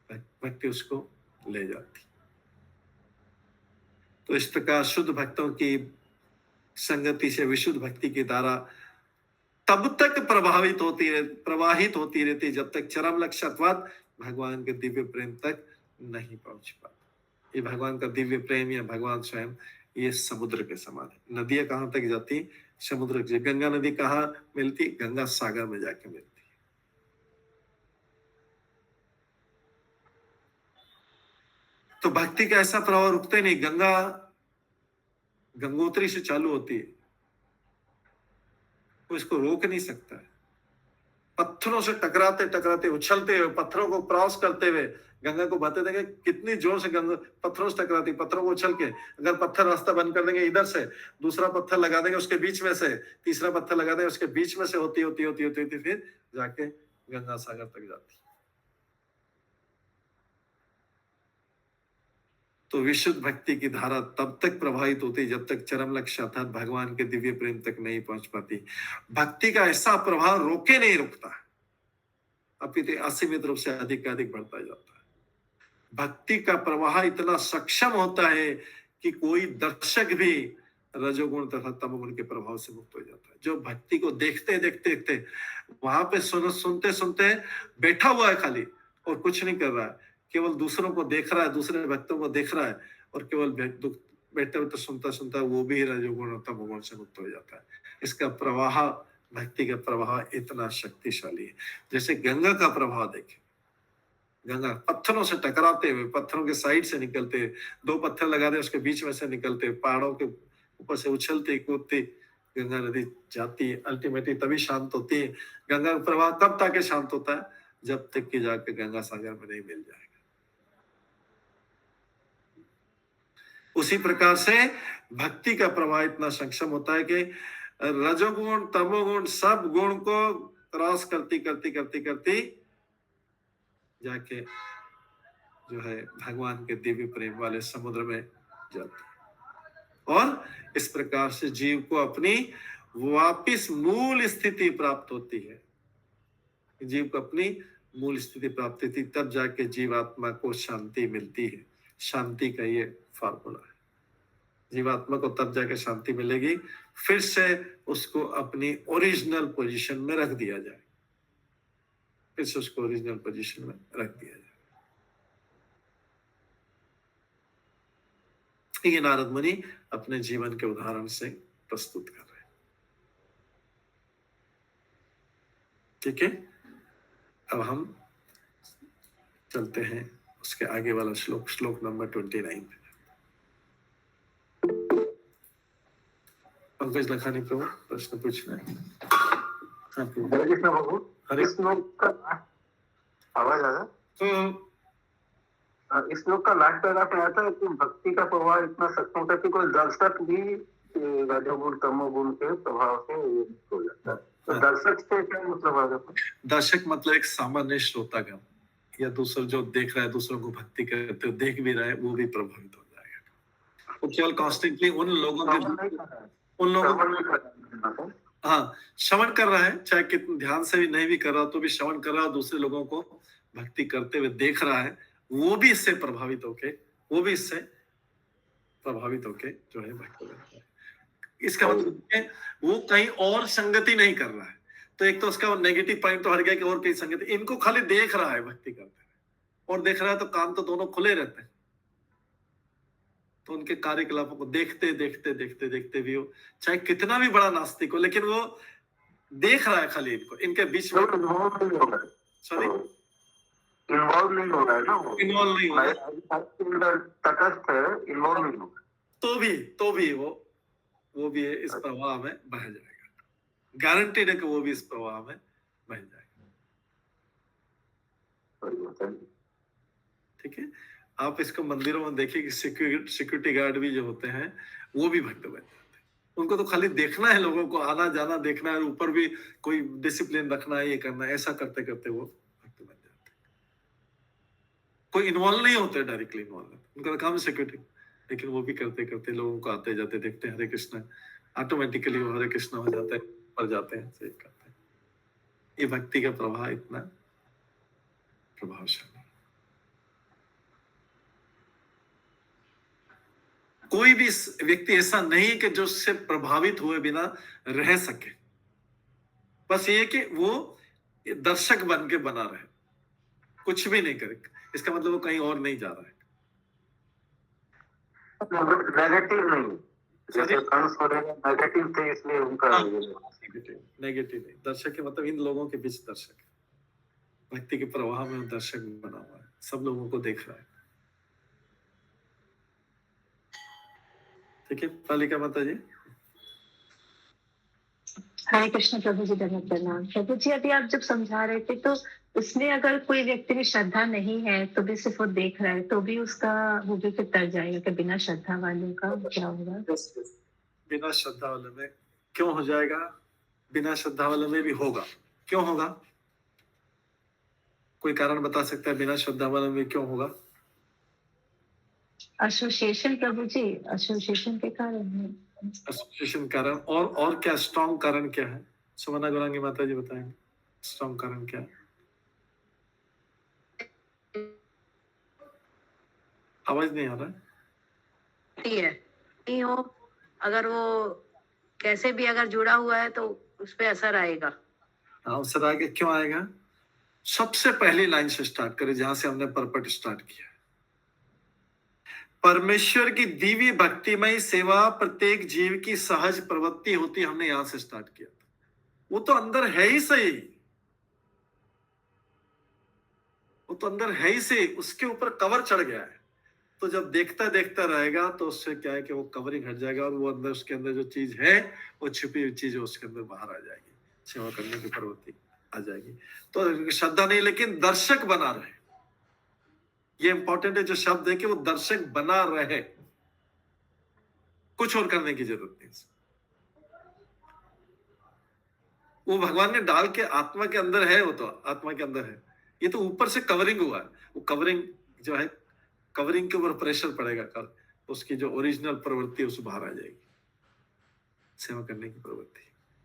B: भक्ति उसको ले जाती। तो इस प्रकार शुद्ध भक्तों की संगति से विशुद्ध भक्ति की धारा तब तक प्रवाहित होती रहती जब तक चरम लक्ष्य अथवा भगवान के दिव्य प्रेम तक नहीं पहुंच पाती। ये भगवान का दिव्य प्रेम या भगवान स्वयं ये समुद्र के समान है। नदियां कहां तक जाती? समुद्र। गंगा नदी कहाँ मिलती? गंगा सागर में जाके मिलती है। तो भक्ति का ऐसा प्रवाह रुकते नहीं। गंगा गंगोत्री से चालू होती है, वो इसको रोक नहीं सकता है। पत्थरों से टकराते टकराते उछलते हुए, पत्थरों को क्रॉस करते हुए गंगा को बहते देंगे कितनी जोर से गंगा पत्थरों से टकराती, पत्थरों को उछल के। अगर पत्थर रास्ता बंद कर देंगे, इधर से दूसरा पत्थर लगा देंगे उसके बीच में से, तीसरा पत्थर लगा देंगे उसके बीच में से, होती होती होती होती होती फिर जाके गंगा सागर तक जाती। तो विशुद्ध भक्ति की धारा तब तक प्रभावित होती जब तक चरम लक्ष्य अर्थात भगवान के दिव्य प्रेम तक नहीं पहुंच पाती। भक्ति का ऐसा प्रभाव रोके नहीं रुकता, अपितु असीमित रूप से अधिक बढ़ता जाता है। भक्ति का प्रवाह इतना सक्षम होता है कि कोई दर्शक भी रजोगुण तथा तमोगुण के प्रभाव से मुक्त हो जाता है। जो भक्ति को देखते देखते वहां पे सुनते सुनते बैठा हुआ है खाली और कुछ नहीं कर रहा है, केवल दूसरों को देख रहा है, दूसरे भक्तों को देख रहा है और केवल बैठते हुए सुनता वो भी रजोगुण और तमोगुण से मुक्त हो जाता है। इसका प्रवाह, भक्ति का प्रवाह इतना शक्तिशाली है। जैसे गंगा का प्रवाह देखें, गंगा पत्थरों से टकराते हुए, पत्थरों के साइड से निकलते, दो पत्थर लगा दे उसके बीच में से निकलते, पहाड़ों के ऊपर से उछलती कूदती गंगा नदी जाती है। अल्टीमेटली तभी शांत होती है। गंगा का प्रवाह तब तक शांत होता है जब तक कि जाकर गंगा सागर में नहीं मिल जाएगा। उसी प्रकार से भक्ति का प्रवाह इतना सक्षम होता है कि रजोगुण तमोगुण सब गुण को क्रॉस करती जाके जो है भगवान के दिव्य प्रेम वाले समुद्र में जाती है। और इस प्रकार से जीव को अपनी वापिस मूल स्थिति प्राप्त होती है। जीव को अपनी मूल स्थिति प्राप्त होती, तब जाके जीवात्मा को शांति मिलती है। शांति का ये फार्मूला है। जीवात्मा को तब जाके शांति मिलेगी, फिर से उसको अपनी ओरिजिनल पोजीशन में रख दिया जाए, फिर से उसको ओरिजिनल पोजीशन में रख दिया जाए। ये नारद मुनि अपने जीवन के उदाहरण से प्रस्तुत कर रहे हैं। ठीक है, अब हम चलते हैं उसके आगे वाला श्लोक नंबर 29 पे। पंकज लखानी प्रभु प्रश्न पूछना है।
F: हरे कृष्ण प्रभु।
B: हरे
F: इस श्लोक का आवाज आ रहा
B: हम्म,
F: है? इस श्लोक का लास्ट पैराग्राफ में आता है कि भक्ति का प्रभाव इतना सक्षम होता है कि कोई दर्शक भी रजोगुण तमोगुण के प्रभाव से ये हो जाता है। तो
B: हाँ।
F: दर्शक से क्या मतलब आ जाता है?
B: दर्शक मतलब एक सामान्य श्रोतागण या दूसरा जो देख रहा है, दूसरों को भक्ति करते हुए देख भी रहा है, वो भी प्रभावित हो जाएगा। वो केवल कॉन्स्टेंटली उन लोगों
F: श्रवण
B: के
F: नहीं कर रहा है,
B: उन लोगों
F: श्रवण नहीं कर रहा है।
B: हाँ, श्रवण कर रहा है, चाहे कितने ध्यान से भी नहीं भी कर रहा तो भी श्रवण कर रहा है, दूसरे लोगों को भक्ति करते हुए देख रहा है, वो भी इससे प्रभावित होके जो है भक्ति करता है। इसका मतलब है वो कहीं और संगति नहीं कर रहा है। तो एक तो उसका नेगेटिव पॉइंट तो हट गया कि और कहीं संगति, इनको खाली देख रहा है भक्ति करते हुए, और देख रहा है तो कान तो दोनों खुले रहते हैं, तो उनके कार्यकलापों को देखते देखते भी वो चाहे कितना भी बड़ा नास्तिक हो, लेकिन वो देख रहा है खाली इनको, इनके बीच में
F: इन्वॉल्व नहीं हो रहा है,
B: सॉरी
F: इन्वॉल्व नहीं हो रहा है ना वो,
B: इन्वॉल्व नहीं हो रहा है,
F: तटस्थ है, इन्वॉल्व नहीं हो रहा है।
B: तो भी वो भी इस प्रवाह में बह जाएगा, गारंटीड है कि वो भी इस प्रवाह में बह जाएगा। ठीक है, आप इसको मंदिरों में देखिए कि सिक्योरिटी गार्ड भी जो होते हैं वो भी भक्त बन जाते हैं। उनको तो खाली देखना है, लोगों को आना जाना देखना है, ऊपर भी कोई डिसिप्लिन रखना है, ये करना है, ऐसा करते करते वो भक्त बन जाते हैं। कोई इन्वॉल्व नहीं होते, डायरेक्टली इन्वॉल्व, उनका काम है सिक्योरिटी, लेकिन वो भी करते करते लोगों को आते जाते देखते हैं, हरे कृष्ण, ऑटोमेटिकली वो हरे कृष्ण हो जाता है, पर जाते हैं, सही करते हैं। ये भक्ति का प्रवाह इतना प्रभावशाली। कोई भी व्यक्ति ऐसा नहीं है कि जो उससे प्रभावित हुए बिना रह सके, बस ये कि वो दर्शक बन के बना रहे, कुछ भी नहीं करे। इसका मतलब वो कहीं और नहीं जा रहा है,
F: नेगेटिव नहीं, जैसे कंस हो रहे हैं नेगेटिव थे इसलिए उनका
B: नेगेटिव नहीं। दर्शक के मतलब इन लोगों के बीच दर्शक है, भक्ति के प्रवाह में दर्शक बना हुआ है, सब लोगों को देख रहा है। ठीक है, पालिका माता जी।
G: हरे कृष्ण प्रभु जी, धन्यवाद प्रणाम। प्रभु जी, अभी आप जब समझा रहे थे तो उसमें अगर कोई व्यक्ति में श्रद्धा नहीं है तो भी सिर्फ वो देख रहा है तो भी उसका वो भी फिर तर जाएगा कि बिना श्रद्धा वालों का क्या होगा?
B: बिना श्रद्धा वाले में क्यों हो जाएगा? बिना श्रद्धा वाले में भी होगा। क्यों होगा? कोई कारण बता सकता है बिना श्रद्धा वाले में क्यों होगा?
G: एसोसिएशन प्रभु जी, एसोसिएशन के कारण है।
B: एसोसिएशन कारण, और क्या स्ट्रॉन्ग कारण क्या है? सुमना गौरांगी माता जी बताएंगे स्ट्रॉन्ग कारण क्या है? आवाज नहीं आ रहा है।
D: नहीं हो, अगर वो कैसे भी अगर जुड़ा हुआ है तो उस पर असर आएगा।
B: हाँ, असर आएगा। क्यों आएगा? सबसे पहली लाइन से स्टार्ट करें, जहां से हमने परपट स्टार्ट किया। परमेश्वर की दिव्य भक्तिमय सेवा प्रत्येक जीव की सहज प्रवृत्ति होती, हमने यहां से स्टार्ट किया था। वो तो अंदर है ही सही, वो तो अंदर है ही सही, उसके ऊपर कवर चढ़ गया है। तो जब देखता देखता रहेगा तो उससे क्या है कि वो कवरिंग हट जाएगा और वो अंदर, उसके अंदर जो चीज है, वो छिपी हुई चीज उसके अंदर बाहर आ जाएगी, सेवा करने की प्रवृत्ति आ जाएगी। तो श्रद्धा नहीं, लेकिन दर्शक बना रहे। ये इंपॉर्टेंट है जो शब्द है कि वो दर्शक बना रहे, कुछ और करने की जरूरत नहीं। वो भगवान ने डाल के आत्मा के अंदर है, वो तो आत्मा के अंदर है। ये तो ऊपर से कवरिंग हुआ है। वो कवरिंग जो है, कवरिंग के ऊपर प्रेशर पड़ेगा, कल उसकी जो ओरिजिनल प्रवृत्ति है उस बाहर आ जाएगी, सेवा करने की प्रवृत्ति।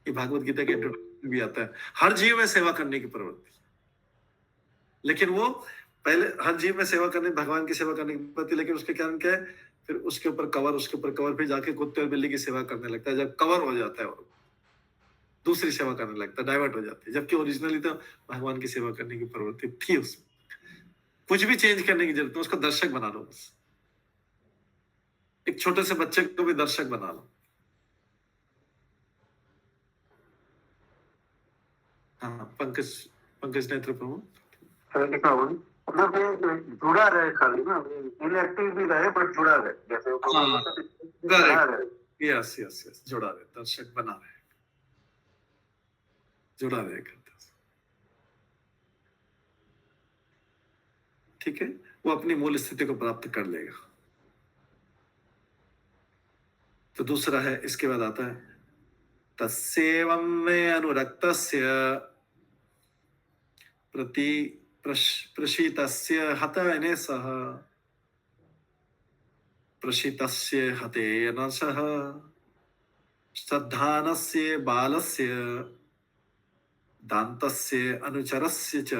B: ये भागवत गीता के इंट्रोडक्शन भी आता है, हर जीव में सेवा करने की प्रवृत्ति। लेकिन वो पहले हर जीव में सेवा करने, भगवान की सेवा करने की प्रवृत्ति, लेकिन उसके कारण क्या है, फिर उसके ऊपर कवर, फिर जाके कुत्ते और बिल्ली की सेवा करने लगता है। जब कवर हो जाता है और दूसरी सेवा करने लगता है, डाइवर्ट हो जाती है। जबकि ओरिजिनली तो भगवान की सेवा करने की प्रवृत्ति थी उसमें। कुछ भी चेंज करने की जरूरत है, उसको दर्शक बना लो बस। एक छोटे से बच्चे को भी दर्शक बना लो। हाँ, पंकज नेत्र प्रभु।
F: मतलब जुड़ा रहे, खाली ना इनएक्टिव भी रहे बट जुड़ा रहे, जैसे
B: यस, जुड़ा रहे, दर्शक बना रहे, जुड़ा रहे करते। ठीक है, वो अपनी मूल स्थिति को प्राप्त कर लेगा। तो दूसरा है, इसके बाद आता है तस्येवं मे अनुरक्तस्य प्रशीतस्य हतेन सह प्रशीतस्य हतेन सह श्रद्धानस्य बालस्य दान्तस्य अनुचरस्य च।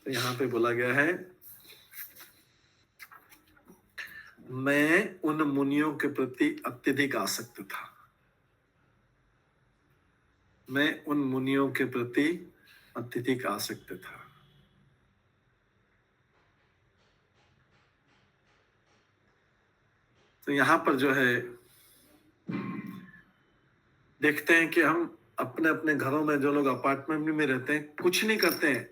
B: तो यहाँ पे बोला गया है, मैं उन मुनियों के प्रति अत्यधिक आसक्त था, मैं उन मुनियों के प्रति अत्यधिक आसक्त था। तो यहाँ पर जो है देखते हैं कि हम अपने अपने घरों में, जो लोग अपार्टमेंट में रहते हैं, कुछ नहीं करते हैं,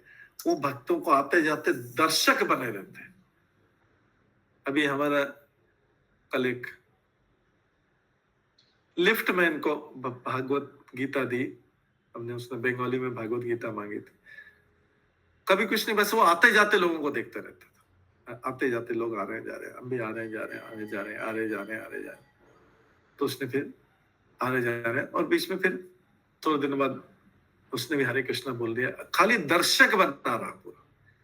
B: वो भक्तों को आते जाते दर्शक बने रहते हैं। अभी हमारा कल एक लिफ्ट मैन को भागवत गीता दी हमने, उसने बंगाली में भागवत गीता मांगी थी। कभी कुछ नहीं, बस वो आते जाते लोगों को देखते रहता था, आते जाते लोग आ रहे हैं जा रहे हैं, हम भी आ रहे हैं जा रहे हैं, आगे जा रहे हैं, आ रहे जा रहे हैं, आ रहे जा रहे हैं। तो उसने फिर आ रहे जा रहे हैं, और बीच में फिर थोड़े दिन बाद उसने भी हरे कृष्णा बोल दिया, खाली दर्शक बना रहा पूरा,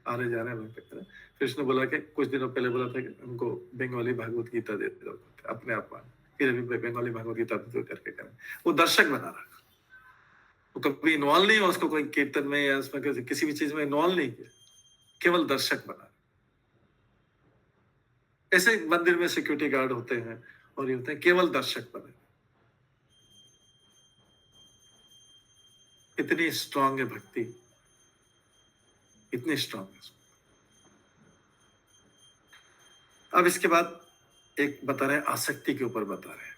B: आ रहे जा रहे हैं। फिर उसने बोला कि कुछ दिनों पहले बोला था कि उनको बंगाली भागवत गीता दे दो, अपने आप मान, फिर अभी बंगाली भागवत गीता करके करें। वो दर्शक बना रहा, वो कभी इन्वॉल्व नहीं हुआ, उसको कोई कीर्तन में या उसमें किसी भी चीज में इन्वॉल्व नहीं किया, केवल दर्शक बना। ऐसे मंदिर में सिक्योरिटी गार्ड होते हैं और ये होते हैं, केवल दर्शक बने। इतनी स्ट्रांग है भक्ति, इतनी स्ट्रांग है। अब इसके बाद एक बता रहे हैं, आसक्ति के ऊपर बता रहे हैं।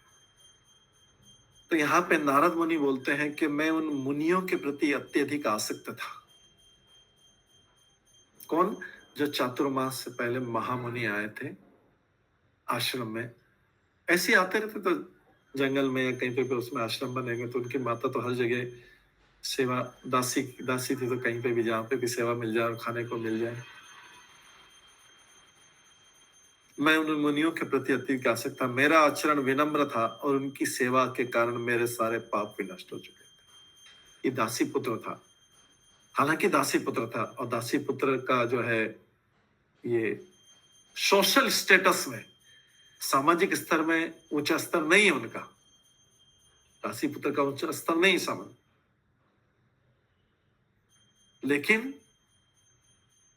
B: तो यहाँ पे नारद मुनि बोलते हैं कि मैं उन मुनियों के प्रति अत्यधिक आसक्त था। कौन? जो चातुर्मास से पहले महामुनि आए थे आश्रम में। ऐसे आते रहते, तो जंगल में या कहीं पे उसमें आश्रम बनेंगे, तो उनकी माता तो हर जगह सेवा, दासी थी, तो कहीं पे भी, जहाँ पे भी सेवा मिल जाए और खाने को मिल जाए। मैं उन मुनियों के प्रति अत्यधिक आसक्त था, मेरा आचरण विनम्र था और उनकी सेवा के कारण मेरे सारे पाप भी नष्ट हो चुके थे। ये दासी पुत्र था, हालांकि दासी पुत्र था, और दासी पुत्र का जो है ये सोशल स्टेटस में, सामाजिक स्तर में ऊंचा स्तर नहीं है उनका, दासी पुत्र का ऊंचा स्तर नहीं समझ, लेकिन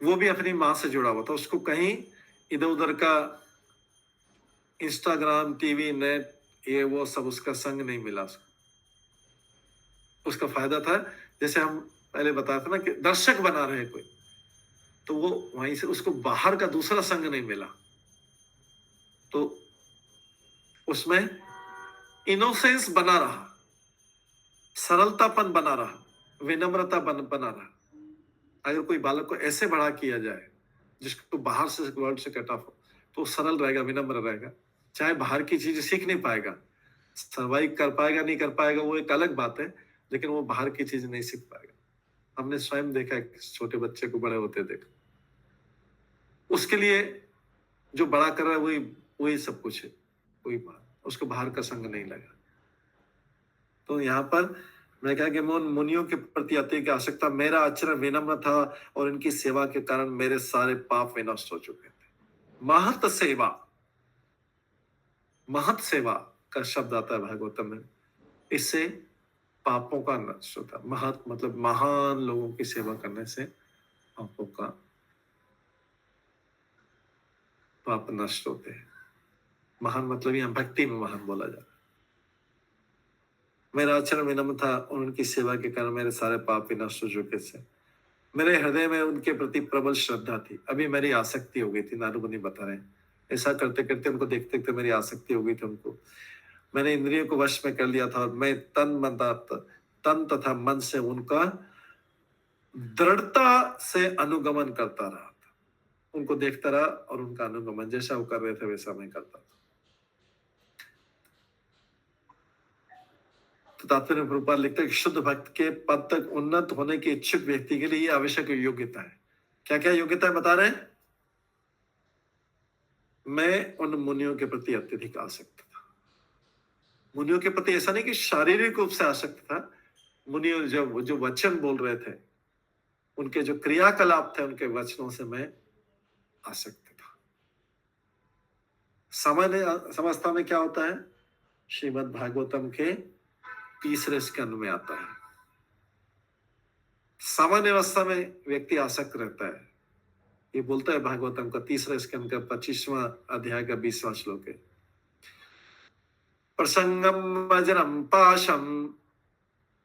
B: वो भी अपनी मां से जुड़ा हुआ था। उसको कहीं इधर उधर का इंस्टाग्राम, टीवी, नेट, ये वो सब उसका संग नहीं मिला। उसका फायदा था, जैसे हम पहले बताया था ना कि दर्शक बना रहे कोई, तो वो वहीं से उसको बाहर का दूसरा संग नहीं मिला, तो उसमें इनोसेंस बना रहा, सरलतापन बना रहा, विनम्रता बना रहा। अगर कोई बालक को ऐसे बड़ा किया जाए जिसको बाहर से, वर्ल्ड से कट ऑफ हो, तो सरल रहेगा, विनम्र रहेगा। चाहे बाहर की चीज सीख नहीं पाएगा, सर्वाइव कर पाएगा नहीं कर पाएगा वो एक अलग बात है, लेकिन वो बाहर की चीज नहीं सीख पाएगा। हमने स्वयं देखा, छोटे बच्चे को बड़े होते देखा, उसके लिए जो बड़ा कर रहा है वही सब कुछ है, वही बात, उसको बाहर का संग नहीं लगा। तो यहाँ पर मैंने कहा कि मैं उन मुनियों के प्रति अत्यधिक आसक्त था, मेरा आचरण विनम्र था और इनकी सेवा के कारण मेरे सारे पाप विनष्ट हो चुके थे। महत सेवा, महत सेवा का शब्द आता है भागवतम में, इससे पापों का नष्ट होता है। महत मतलब महान लोगों की सेवा करने से पापों का पाप नष्ट होते हैं। महान मतलब यहाँ भक्ति में महान बोला जाता है। मेरा आचरण विनम्र था और उनकी सेवा के कारण मेरे सारे पाप विनष्ट हो चुके थे। मेरे हृदय में उनके प्रति प्रबल श्रद्धा थी। अभी मेरी आसक्ति हो गई थी, नारद मुनि बता रहे हैं। ऐसा करते करते उनको देखते देखते मेरी आसक्ति हो गई थी उनको। मैंने इंद्रियों को वश में कर लिया था और मैं तन तथा मन से उनका दृढ़ता से अनुगमन करता रहा था। उनको देखता रहा और उनका अनुगमन, जैसा वो कर रहे थे वैसा मैं करता था। तो तात्पर्य प्रभुपाद लिखते हैं कि शुद्ध भक्त के पद तक उन्नत होने के इच्छुक व्यक्ति के लिए ये आवश्यक योग्यता है। क्या क्या योग्यताएं बता रहे हैं? मैं उन मुनियों के प्रति अत्यधिक आसक्त था। मुनियों के प्रति ऐसा नहीं कि शारीरिक रूप से आसक्त था, मुनियों जो वचन बोल रहे थे, उनके जो क्रियाकलाप थे, उनके वचनों से मैं आसक्त था। सामान्य अवस्था में क्या होता है? श्रीमद् भागवतम के 3रे स्कंद में आता है। सामान्य अवस्था में व्यक्ति आसक्त रहता है। ये बोलता है भागवतम का 3रे स्कंद का 25वां अध्याय का 20वां श्लोक है। प्रसंगम अजरम पाशम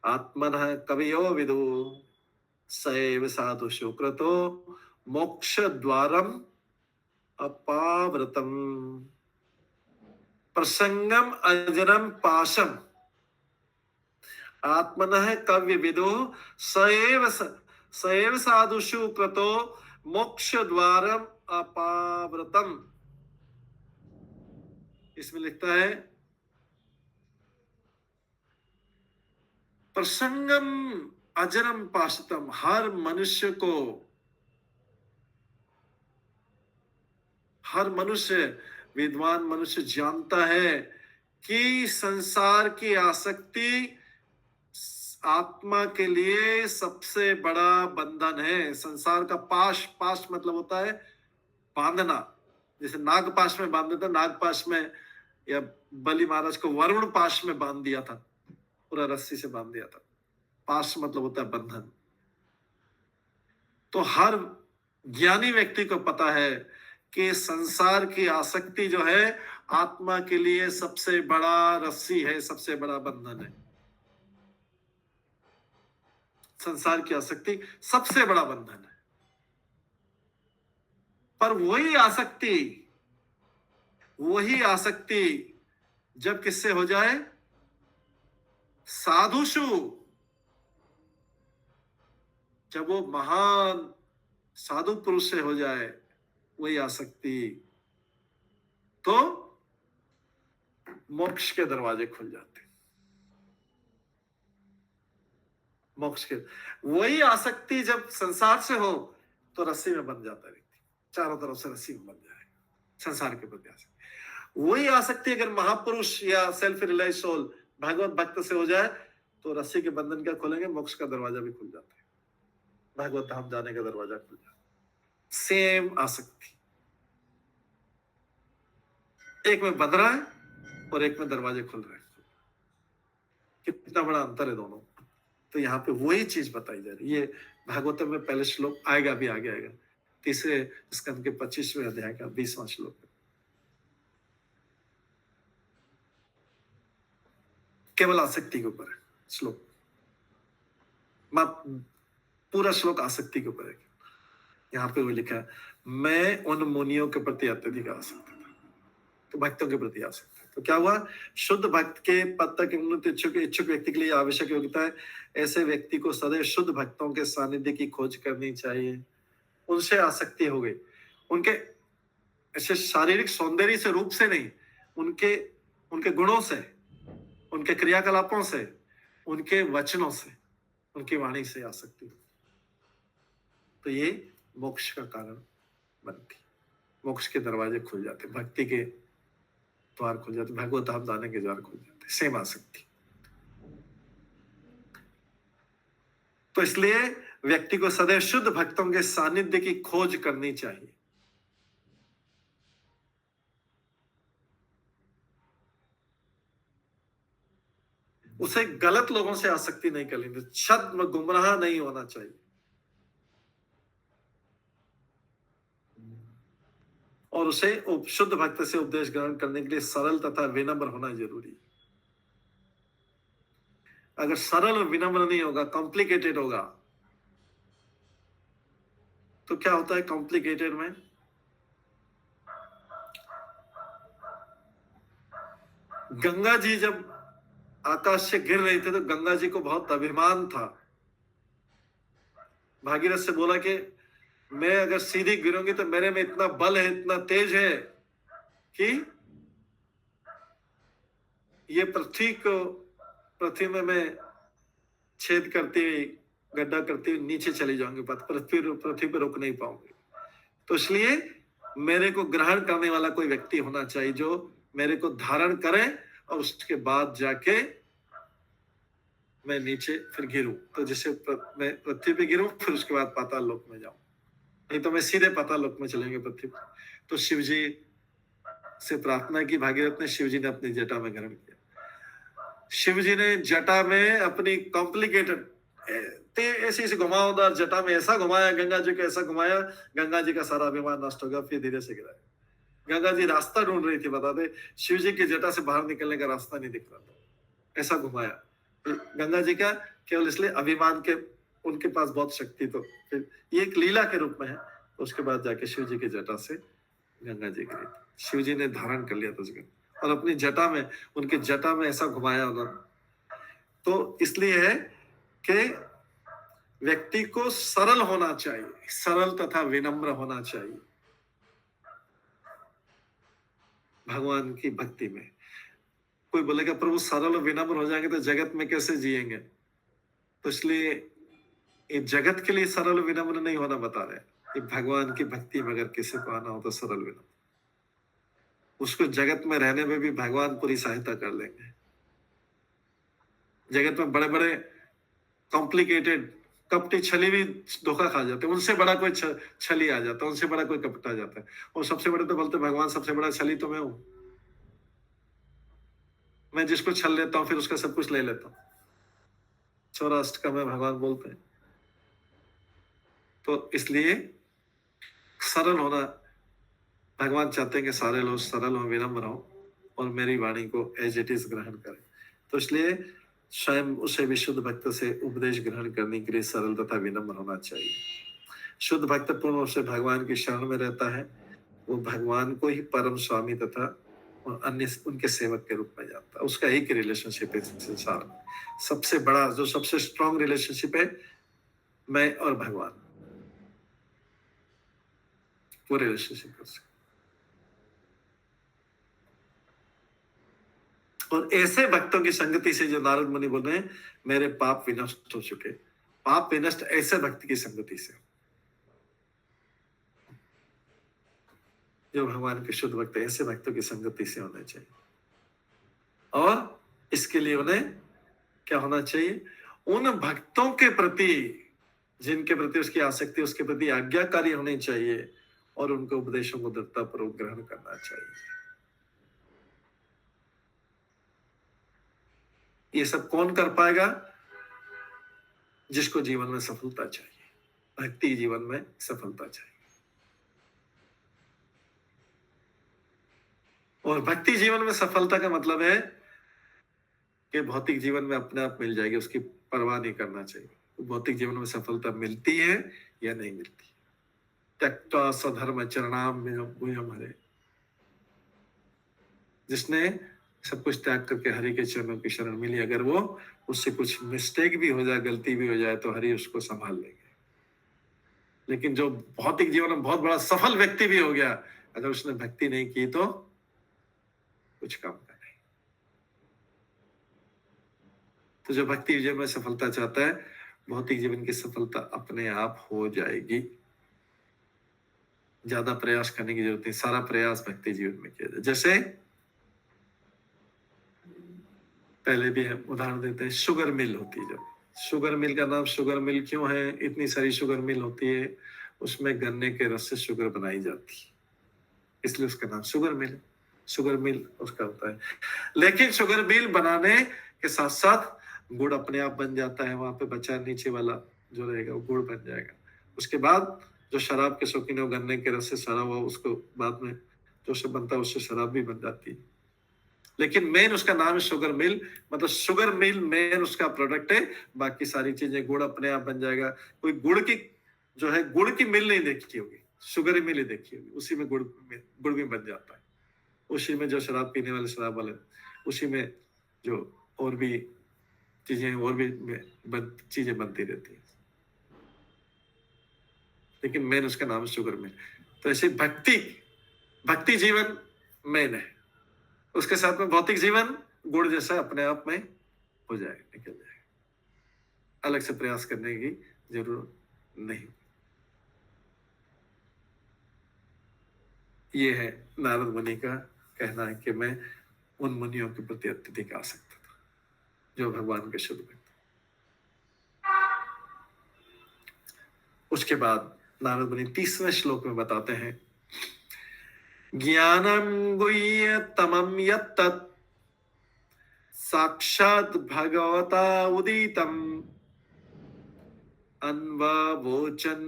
B: आत्मनः कवियो विदु सैव साधु शुक्रतो मोक्ष द्वारम अपावृतम। प्रसंगम अजरम पाशम आत्मनः कव्य विदु सैव साधुषु कृतो मोक्ष द्वारम अपावृतम। इसमें लिखता है प्रसंगम अजरम पाशतम। हर मनुष्य विद्वान मनुष्य जानता है कि संसार की आसक्ति आत्मा के लिए सबसे बड़ा बंधन है। संसार का पाश मतलब होता है बांधना। जैसे नागपाश में बांध देता, नागपाश में या बलि महाराज को वरुण पाश में बांध दिया था, पूरा रस्सी से बांध दिया था। पाश मतलब होता है बंधन। तो हर ज्ञानी व्यक्ति को पता है कि संसार की आसक्ति जो है आत्मा के लिए सबसे बड़ा रस्सी है, सबसे बड़ा बंधन है। संसार की आसक्ति सबसे बड़ा बंधन है। पर वही आसक्ति जब किससे हो जाए? साधुषु। जब वो महान साधु पुरुष से हो जाए वही आसक्ति, तो मोक्ष के दरवाजे खुल जाते। मोक्ष के वही आसक्ति जब संसार से हो तो रस्सी में बंध जाता है व्यक्ति, चारों तरफ से रस्सी में बंध जाएगा संसार के प्रति आसक्ति। वही आसक्ति अगर महापुरुष या सेल्फ रिलाइज सोल भगवत भक्त से हो जाए तो रस्सी के बंधन क्या खोलेंगे? मोक्ष का दरवाजा भी खुल जाता है, भगवत धाम जाने का दरवाजा खुल जाता है। सेम आसक्ति, एक में बंध रहा है और एक में दरवाजे खुल रहे हैं। कितना बड़ा अंतर है दोनों। तो यहाँ पे वही चीज बताई जा रही है। ये भागवतम में पहले श्लोक आएगा, भी आगे आएगा, 3रे स्कंद के 25वें अध्याय का 20वां श्लोक। केवल आसक्ति के ऊपर है श्लोक, पूरा श्लोक आसक्ति के ऊपर है। यहाँ पे वो लिखा है मैं उन मुनियों के प्रति अत्यधिक आसक्त था, तो भक्तों के प्रति आसक्त था। तो क्या हुआ? शुद्ध भक्त के पद तक उन्नत इच्छुक व्यक्ति के लिए आवश्यक योग्यता है, ऐसे व्यक्ति को सदैव शुद्ध भक्तों के सानिध्य की खोज करनी चाहिए। उनसे आसक्ति हो गई, उनके ऐसे शारीरिक सौंदर्य से, रूप से नहीं, उनके गुणों से, उनके क्रियाकलापों से, उनके वचनों से, उनकी वाणी से आसक्ति। तो ये मोक्ष का कारण बनती, मोक्ष के दरवाजे खुल जाते, भक्ति के द्वार खुल जाते, भगवत धाम जाने के द्वार खुल जाते। सेम आसक्ति। तो इसलिए व्यक्ति को सदैव शुद्ध भक्तों के सानिध्य की खोज करनी चाहिए। उसे गलत लोगों से आसक्ति नहीं करनी, छद्म गुमराह नहीं होना चाहिए। और उसे शुद्ध भक्त से उपदेश ग्रहण करने के लिए सरल तथा विनम्र होना जरूरी है। अगर सरल और विनम्र नहीं होगा, कॉम्प्लिकेटेड होगा, तो क्या होता है कॉम्प्लिकेटेड में? गंगा जी जब आकाश से गिर रही थी तो गंगा जी को बहुत अभिमान था। भागीरथ से बोला कि मैं अगर सीधी गिरूंगी तो मेरे में इतना बल है, इतना तेज है कि ये पृथ्वी में मैं छेद करती हुई गड्ढा करते हुए नीचे चले जाओगे, पृथ्वी पर रुक नहीं पाओगे। तो इसलिए मेरे को ग्रहण करने वाला कोई व्यक्ति होना चाहिए जो मेरे को धारण करे और उसके बाद जाके मैं नीचे फिर गिरूं। तो जैसे मैं पृथ्वी पे गिरूं फिर उसके बाद पाताल लोक में जाऊं, नहीं तो मैं सीधे पाताल लोक में चलेंगे पृथ्वी पर। तो शिव जी से प्रार्थना की भागीरथ ने, शिव जी ने अपनी जटा में ग्रहण किया। शिव जी ने जटा में अपनी कॉम्प्लिकेटेड ऐसे घुमावदार जटा में ऐसा घुमाया, गंगा जी को ऐसा घुमाया, गंगा जी का सारा अभिमान नष्ट हो गया, फिर धीरे से गिराया। गंगा जी रास्ता ढूंढ रही थी, बता दे, शिव जी की जटा से बाहर निकलने का रास्ता नहीं दिख रहा था, ऐसा घुमाया। गंगा जी का केवल इसलिए अभिमान के, उनके पास बहुत शक्ति, तो फिर ये एक लीला के रूप में है। उसके बाद जाके शिव जी की जटा से गंगा जी गिरी, शिव जी ने धारण कर लिया था उसको और अपनी जटा में, उनकी जटा में ऐसा घुमाया उन्होंने। तो इसलिए है कि व्यक्ति को सरल होना चाहिए, सरल तथा विनम्र होना चाहिए भगवान की भक्ति में। कोई बोलेगा प्रभु सरल और विनम्र हो जाएंगे तो जगत में कैसे जिएंगे? तो इसलिए ये जगत के लिए सरल विनम्र नहीं होना बता रहे, कि भगवान की भक्ति में अगर किसी को आना हो तो सरल विनम्र, उसको जगत में रहने में भी भगवान पूरी सहायता कर लेंगे। जगत में बड़े बड़े कॉम्प्लिकेटेड कपटी छली भी धोखा खा जाते हैं, उनसे बड़ा कोई छली आ जाता है, उनसे बड़ा कोई कपट आ जाता है, और सबसे बड़े तो बोलते भगवान सबसे बड़ा छली तो मैं हूं, मैं जिसको छल लेता हूं फिर उसका सब कुछ ले लेता हूं, सौराष्ट्र का मैं भगवान बोलते हैं। तो इसलिए सरल होना, भगवान चाहते हैं कि सारे लोग सरल हो, विनम्र हो और मेरी वाणी को एज इट इज ग्रहण करें। तो इसलिए स्वयं उसे विशुद्ध भक्त से उपदेश ग्रहण करने के लिए सरल तथा विनम्र होना चाहिए। शुद्ध भक्त पूर्ण रूप से भगवान की शरण में रहता है, वो भगवान को ही परम स्वामी तथा और अन्य उनके सेवक के रूप में जानता है। उसका एक रिलेशनशिप है संसार में, सबसे बड़ा जो सबसे स्ट्रॉन्ग रिलेशनशिप है, मैं और भगवान, वो रिलेशनशिप कर सकते। और ऐसे भक्तों की संगति से, जो नारद मुनि बोल रहे हैं मेरे पाप विनष्ट हो चुके, पाप विनष्ट ऐसे भक्त की संगति से, जो भगवान के शुद्ध भक्त, ऐसे भक्तों की संगति से होना चाहिए। और इसके लिए उन्हें क्या होना चाहिए? उन भक्तों के प्रति जिनके प्रति उसकी आसक्ति, उसके प्रति आज्ञाकारी होनी चाहिए और उनके उपदेशों को दृढ़तापूर्वक ग्रहण करना चाहिए। ये सब कौन कर पाएगा? जिसको जीवन में सफलता चाहिए, भक्ति जीवन में सफलता चाहिए। और भक्ति जीवन में सफलता का मतलब है कि भौतिक जीवन में अपने आप मिल जाएगी, उसकी परवाह नहीं करना चाहिए। भौतिक जीवन में सफलता मिलती है या नहीं मिलती। त्यक्त्वा स्वधर्म चरणाम गुह्यम हरे, जिसने सब कुछ त्याग करके हरि के चरणों की शरण मिली, अगर वो उससे कुछ मिस्टेक भी हो जाए, गलती भी हो जाए, तो हरि उसको संभाल लेंगे। लेकिन जो भौतिक जीवन में बहुत बड़ा सफल व्यक्ति भी हो गया, अगर उसने भक्ति नहीं की तो कुछ काम का नहीं। तो जो भक्ति जीवन में सफलता चाहता है, भौतिक जीवन की सफलता अपने आप हो जाएगी। ज्यादा प्रयास करने की जरूरत नहीं, सारा प्रयास भक्ति जीवन में किया जाए। जैसे पहले भी हम उदाहरण देते हैं, शुगर मिल होती है। जब शुगर मिल का नाम शुगर मिल क्यों है? इतनी सारी शुगर मिल होती है, उसमें गन्ने के रस से शुगर बनाई जाती है, इसलिए उसका नाम शुगर मिल है। शुगर मिल उसका होता है। लेकिन शुगर मिल बनाने के साथ साथ गुड़ अपने आप बन जाता है, वहां पे बचा नीचे वाला जो रहेगा वो गुड़ बन जाएगा। उसके बाद जो शराब के शौकीन है, वो गन्ने के रस से सड़ा हुआ, उसको बाद में जो सब बनता है उससे शराब भी बन जाती है। लेकिन मेन उसका नाम है शुगर मिल, मतलब शुगर मिल मेन उसका प्रोडक्ट है। बाकी सारी चीजें गुड़ अपने आप बन जाएगा। कोई गुड़ की जो है, गुड़ की मिल नहीं देखी होगी, शुगर मिल ही देखी होगी, उसी में गुड़ भी बन जाता है। उसी में जो शराब पीने वाले शराब वाले, उसी में जो और भी चीजें, और भी चीजें बनती रहती है, लेकिन मेन उसका नाम है शुगर मिल। तो ऐसे भक्ति जीवन मेन है, उसके साथ में भौतिक जीवन गुड़ जैसा अपने आप में हो जाए, निकल जाए। अलग से प्रयास करने की जरूरत नहीं। ये है नारद मुनि का कहना है कि मैं उन मुनियों के प्रति अत्यधिक आसक्त था जो भगवान के शुद्ध भक्त। उसके बाद नारद मुनि 30वें श्लोक में बताते हैं, ज्ञानम गुह्य तमम यत्तत् साक्षात् भगवता उदितम अन्ववोचन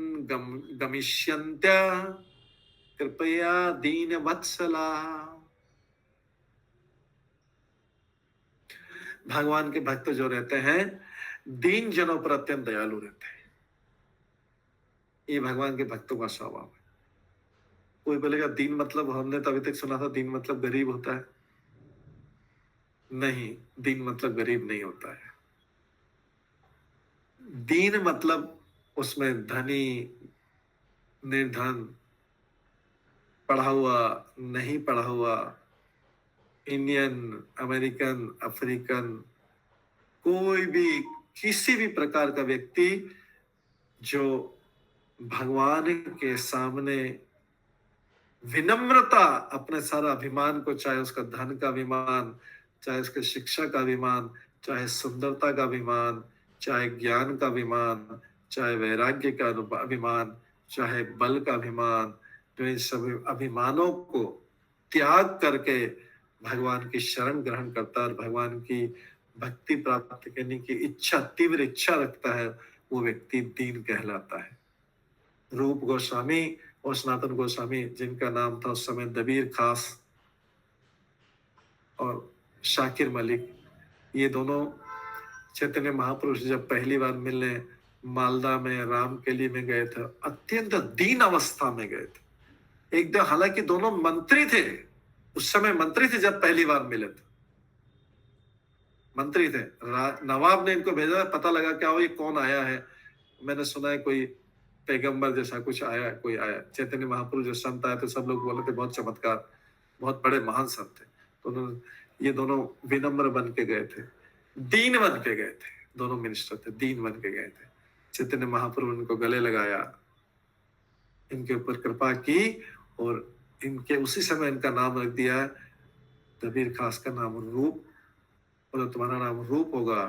B: गमिष्यन्त्य कृपया दीन वत्सला। भगवान के भक्त जो रहते हैं दीन जनों पर अत्यंत दयालु रहते हैं। ये भगवान के भक्तों का स्वभाव है। कोई बोलेगा दीन मतलब, हमने तो अभी तक सुना था दीन मतलब गरीब होता है। नहीं, दीन मतलब गरीब नहीं होता है। दीन मतलब उसमें धनी निर्धन, पढ़ा हुआ नहीं पढ़ा हुआ, इंडियन, अमेरिकन, अफ्रीकन, कोई भी किसी भी प्रकार का व्यक्ति जो भगवान के सामने विनम्रता, अपने सारा अभिमान को, चाहे उसका धन का अभिमान, चाहे उसके शिक्षा का अभिमान, चाहे सुंदरता का अभिमान, चाहे ज्ञान का अभिमान, चाहे वैराग्य का अभिमान, चाहे बल का अभिमान, जो इन सब अभिमानों को त्याग करके भगवान की शरण ग्रहण करता है और भगवान की भक्ति प्राप्त करने की इच्छा, तीव्र इच्छा रखता है, वो व्यक्ति दीन कहलाता है। रूप गोस्वामी और सनातन गोस्वामी, जिनका नाम था उस समय दबीर खास और शाकिर मलिक, ये दोनों चैतन्य महापुरुष जब पहली बार मिलने मालदा में रामकेली में गए थे, अत्यंत दीन अवस्था में गए थे। एकदम, हालांकि दोनों मंत्री थे, उस समय मंत्री थे जब पहली बार मिले थे, मंत्री थे। नवाब ने इनको भेजा, पता लगा क्या हो ये कौन आया है, मैंने सुना है कोई पैगंबर जैसा कुछ आया, कोई आया। चैतन्य महापुरुष जो संत आए तो सब लोग बोले थे बहुत चमत्कार, बहुत बड़े महान संत थे। तो उन्होंने, ये दोनों विनम्र बन के गए थे, दीन बन के गए थे, दोनों मिनिस्टर थे, दीन बन के गए थे। चैतन्य महाप्रभु उनको गले लगाया, इनके ऊपर कृपा की और इनके उसी समय इनका नाम रख दिया दबीर खास का नाम रूप, बोला तुम्हारा नाम रूप होगा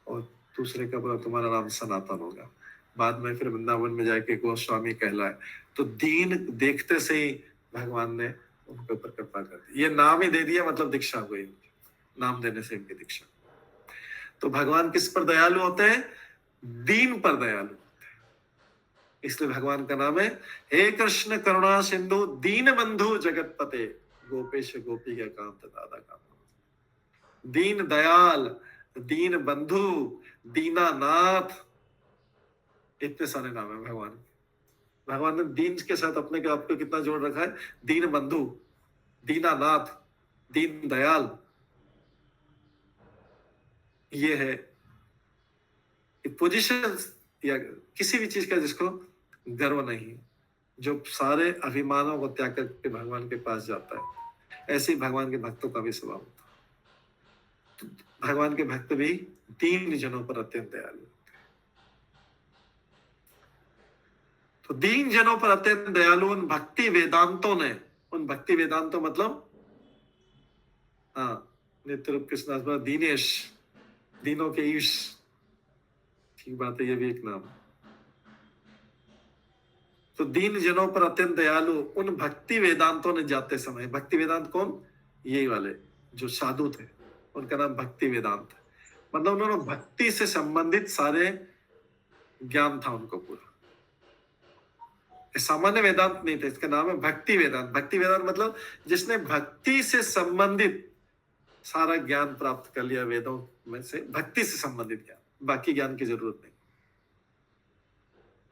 B: और दूसरे का बोला तुम्हारा नाम सनातन होगा। बाद में फिर वृंदावन में जाके गोस्वामी कहलाए। तो दीन देखते से ही भगवान ने उनके ऊपर कृपा कर दी। ये नाम ही दे दिया, मतलब दीक्षा हो गई, नाम देने से इनकी दीक्षा। तो भगवान किस पर दयालु होते हैं? दीन पर दयालु होते हैं। इसलिए भगवान का नाम है हे कृष्ण करुणा सिंधु दीन बंधु जगत पते गोपेश गोपी का कांत दादा का। दीन दयाल, दीन बंधु, दीनानाथ, इतने सारे नाम है भगवान। भगवान ने दीन के साथ अपने को आपको कितना जोड़ रखा है? दीन बंधु, दीनानाथ, दीन दयाल। ये है पोजीशन या किसी भी चीज का जिसको गर्व नहीं, जो सारे अभिमानों को त्याग करके भगवान के पास जाता है। ऐसे ही भगवान के भक्तों का भी स्वभाव होता है। भगवान के भक्त भी दीन जनों पर अत्यंत दयालु होते हैं। तो दीन जनों पर अत्यंत दयालु उन भक्ति वेदांतों ने, उन भक्ति वेदांतों मतलब नित्य रूप कृष्ण दीनेश, दीनों के ईश, ठीक बात है, ये भी एक नाम। तो दीन जनों पर अत्यंत दयालु उन भक्ति वेदांतों ने जाते समय, भक्ति वेदांत कौन? ये वाले जो साधु थे, उनका नाम भक्ति वेदांत है। मतलब उन्होंने भक्ति से संबंधित सारे ज्ञान था उनको पूरा। सामान्य वेदांत नहीं थे, इसका नाम है भक्ति वेदांत। भक्ति वेदांत मतलब जिसने भक्ति से संबंधित सारा ज्ञान प्राप्त कर लिया वेदों में से, भक्ति से संबंधित ज्ञान, बाकी ज्ञान की जरूरत नहीं।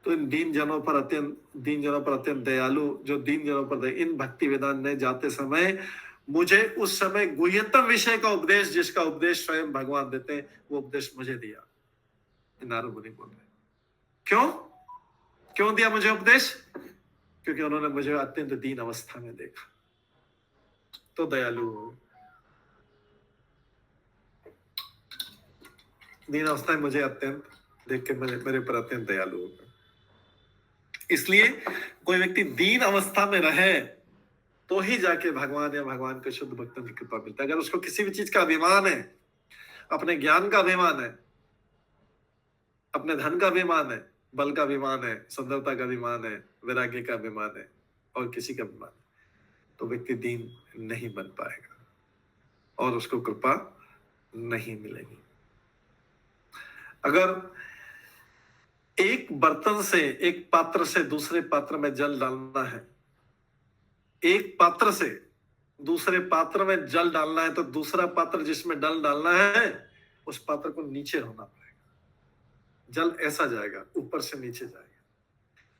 B: तो इन दीन जनों पर अत्यंत दयालु, जो दीन जनों पर इन भक्ति वेदांत ने जाते समय मुझे उस समय गुह्यतम विषय का उपदेश, जिसका उपदेश स्वयं भगवान देते हैं, वो उपदेश मुझे दिया। नारद मुनि बोल रहे, क्यों दिया मुझे उपदेश? क्योंकि उन्होंने मुझे अत्यंत दीन अवस्था में देखा, तो दयालु हो। दीन अवस्था में मुझे अत्यंत देख के मेरे पर अत्यंत दयालु होगा। इसलिए कोई व्यक्ति दीन अवस्था में रहे तो ही जाके भगवान या भगवान के शुद्ध भक्तों की कृपा मिलता है। अगर उसको किसी भी चीज का अभिमान है, अपने ज्ञान का अभिमान है, अपने धन का अभिमान है, बल का अभिमान है, सुंदरता का अभिमान है, वैराग्य का अभिमान है और किसी का अभिमान है, तो व्यक्ति दीन नहीं बन पाएगा और उसको कृपा नहीं मिलेगी। अगर एक बर्तन से, एक पात्र से दूसरे पात्र में जल डालना है, एक पात्र से दूसरे पात्र में जल डालना है, तो दूसरा पात्र जिसमें जल डालना है उस पात्र को नीचे होना पड़ेगा। जल ऐसा जाएगा, ऊपर से नीचे जाएगा,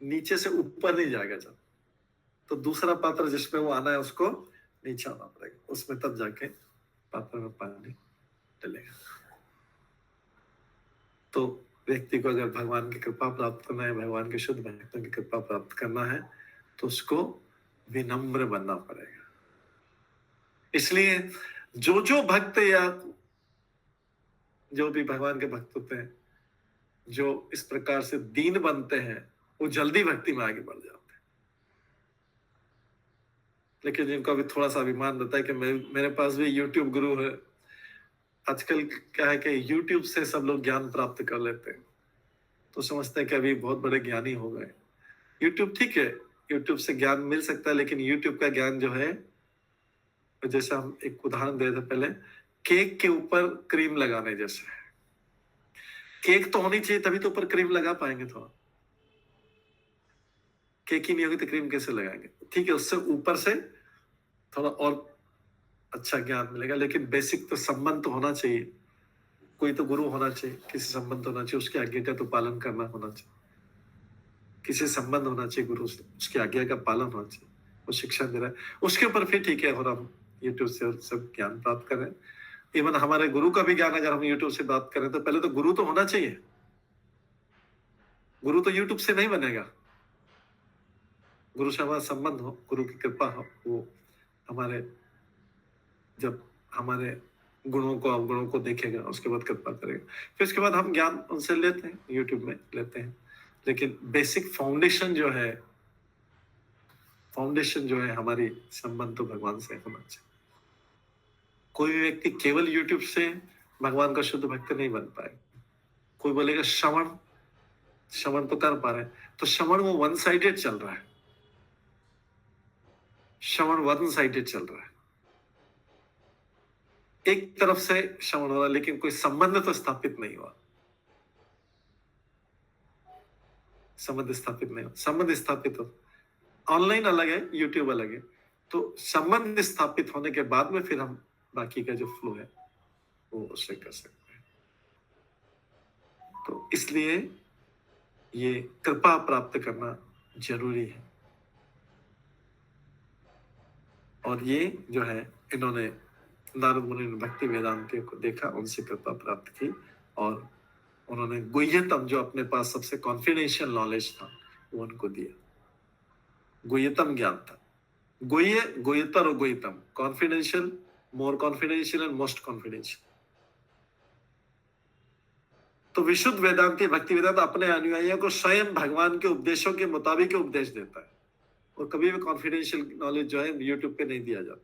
B: नीचे से ऊपर नहीं जाएगा जल। तो दूसरा पात्र जिसमें वो आना है उसको नीचे आना पड़ेगा, उसमें तब जाके पात्र में पानी डलेगा। तो व्यक्ति को अगर भगवान की कृपा प्राप्त करना है, भगवान के शुद्ध भक्तों की कृपा प्राप्त करना है, तो उसको विनम्र बनना पड़ेगा। इसलिए जो भक्त या जो भी भगवान के भक्त होते हैं, जो इस प्रकार से दीन बनते हैं, वो जल्दी भक्ति में आगे बढ़ जाते हैं। लेकिन जिनको अभी थोड़ा सा अभिमान रहता है कि मेरे पास भी YouTube गुरु है, आजकल क्या है कि YouTube से सब लोग ज्ञान प्राप्त कर लेते हैं, तो समझते हैं कि अभी बहुत बड़े ज्ञानी हो गए। YouTube ठीक है, YouTube से ज्ञान मिल सकता है, लेकिन YouTube का ज्ञान जो है, जैसे हम एक उदाहरण दे रहे थे पहले, केक के ऊपर क्रीम लगाने जैसे है। केक तो होनी चाहिए तभी तो ऊपर क्रीम लगा पाएंगे। थोड़ा केक ही नहीं होगी तो क्रीम कैसे लगाएंगे? ठीक है, उससे ऊपर से थोड़ा और अच्छा ज्ञान मिलेगा, लेकिन बेसिक तो संबंध तो होना चाहिए। कोई तो गुरु होना चाहिए, किसी संबंध होना चाहिए, उसकी आज्ञा का तो पालन करना होना चाहिए, किसी संबंध होना चाहिए गुरु से, उसकी आज्ञा का पालन होना चाहिए, वो शिक्षा दे रहा है, उसके ऊपर फिर ठीक है। और हम यूट्यूब से सब ज्ञान प्राप्त करें, इवन हमारे गुरु का भी ज्ञान अगर हम यूट्यूब से बात करें, तो पहले तो गुरु तो होना चाहिए। गुरु तो यूट्यूब से नहीं बनेगा। गुरु से हमारा संबंध हो, गुरु की कृपा हो, वो हमारे जब हमारे गुणों को अवगुणों को देखेगा, उसके बाद कृपा करेगा, फिर उसके बाद हम ज्ञान उनसे लेते हैं, यूट्यूब में लेते हैं। लेकिन बेसिक फाउंडेशन जो है हमारी संबंध तो भगवान से होना चाहिए। कोई भी व्यक्ति केवल यूट्यूब से भगवान का शुद्ध भक्त नहीं बन पाए। कोई बोलेगा श्रवण तो कर पा रहे हैं, तो श्रवण वो वन साइडेड चल रहा है। श्रवण वन साइडेड चल रहा है, एक तरफ से श्रवण हो रहा है, लेकिन कोई संबंध तो स्थापित नहीं हुआ। संबंध स्थापित हो, ऑनलाइन अलग है, यूट्यूब अलग है, तो संबंध स्थापित होने के बाद में फिर हम बाकी का जो फ्लो है वो उससे कर सकते हैं। तो इसलिए ये कृपा प्राप्त करना जरूरी है। और ये जो है, इन्होंने नारद मुनि ने भक्ति वेदांतियों को देखा, उनसे कृपा प्राप्त की, और उन्होंने गुह्यतम, जो अपने पास सबसे कॉन्फिडेंशियल नॉलेज था, वो उनको दिया। गुह्यतम ज्ञान था। गुह्यतर और गुह्यतम, confidential, more confidential and most confidential. तो विशुद्ध वेदांती भक्ति वेदांत अपने अनुयायियों को स्वयं भगवान के उपदेशों के मुताबिक उपदेश देता है, और कभी भी कॉन्फिडेंशियल नॉलेज जो है यूट्यूब पे नहीं दिया जाता है।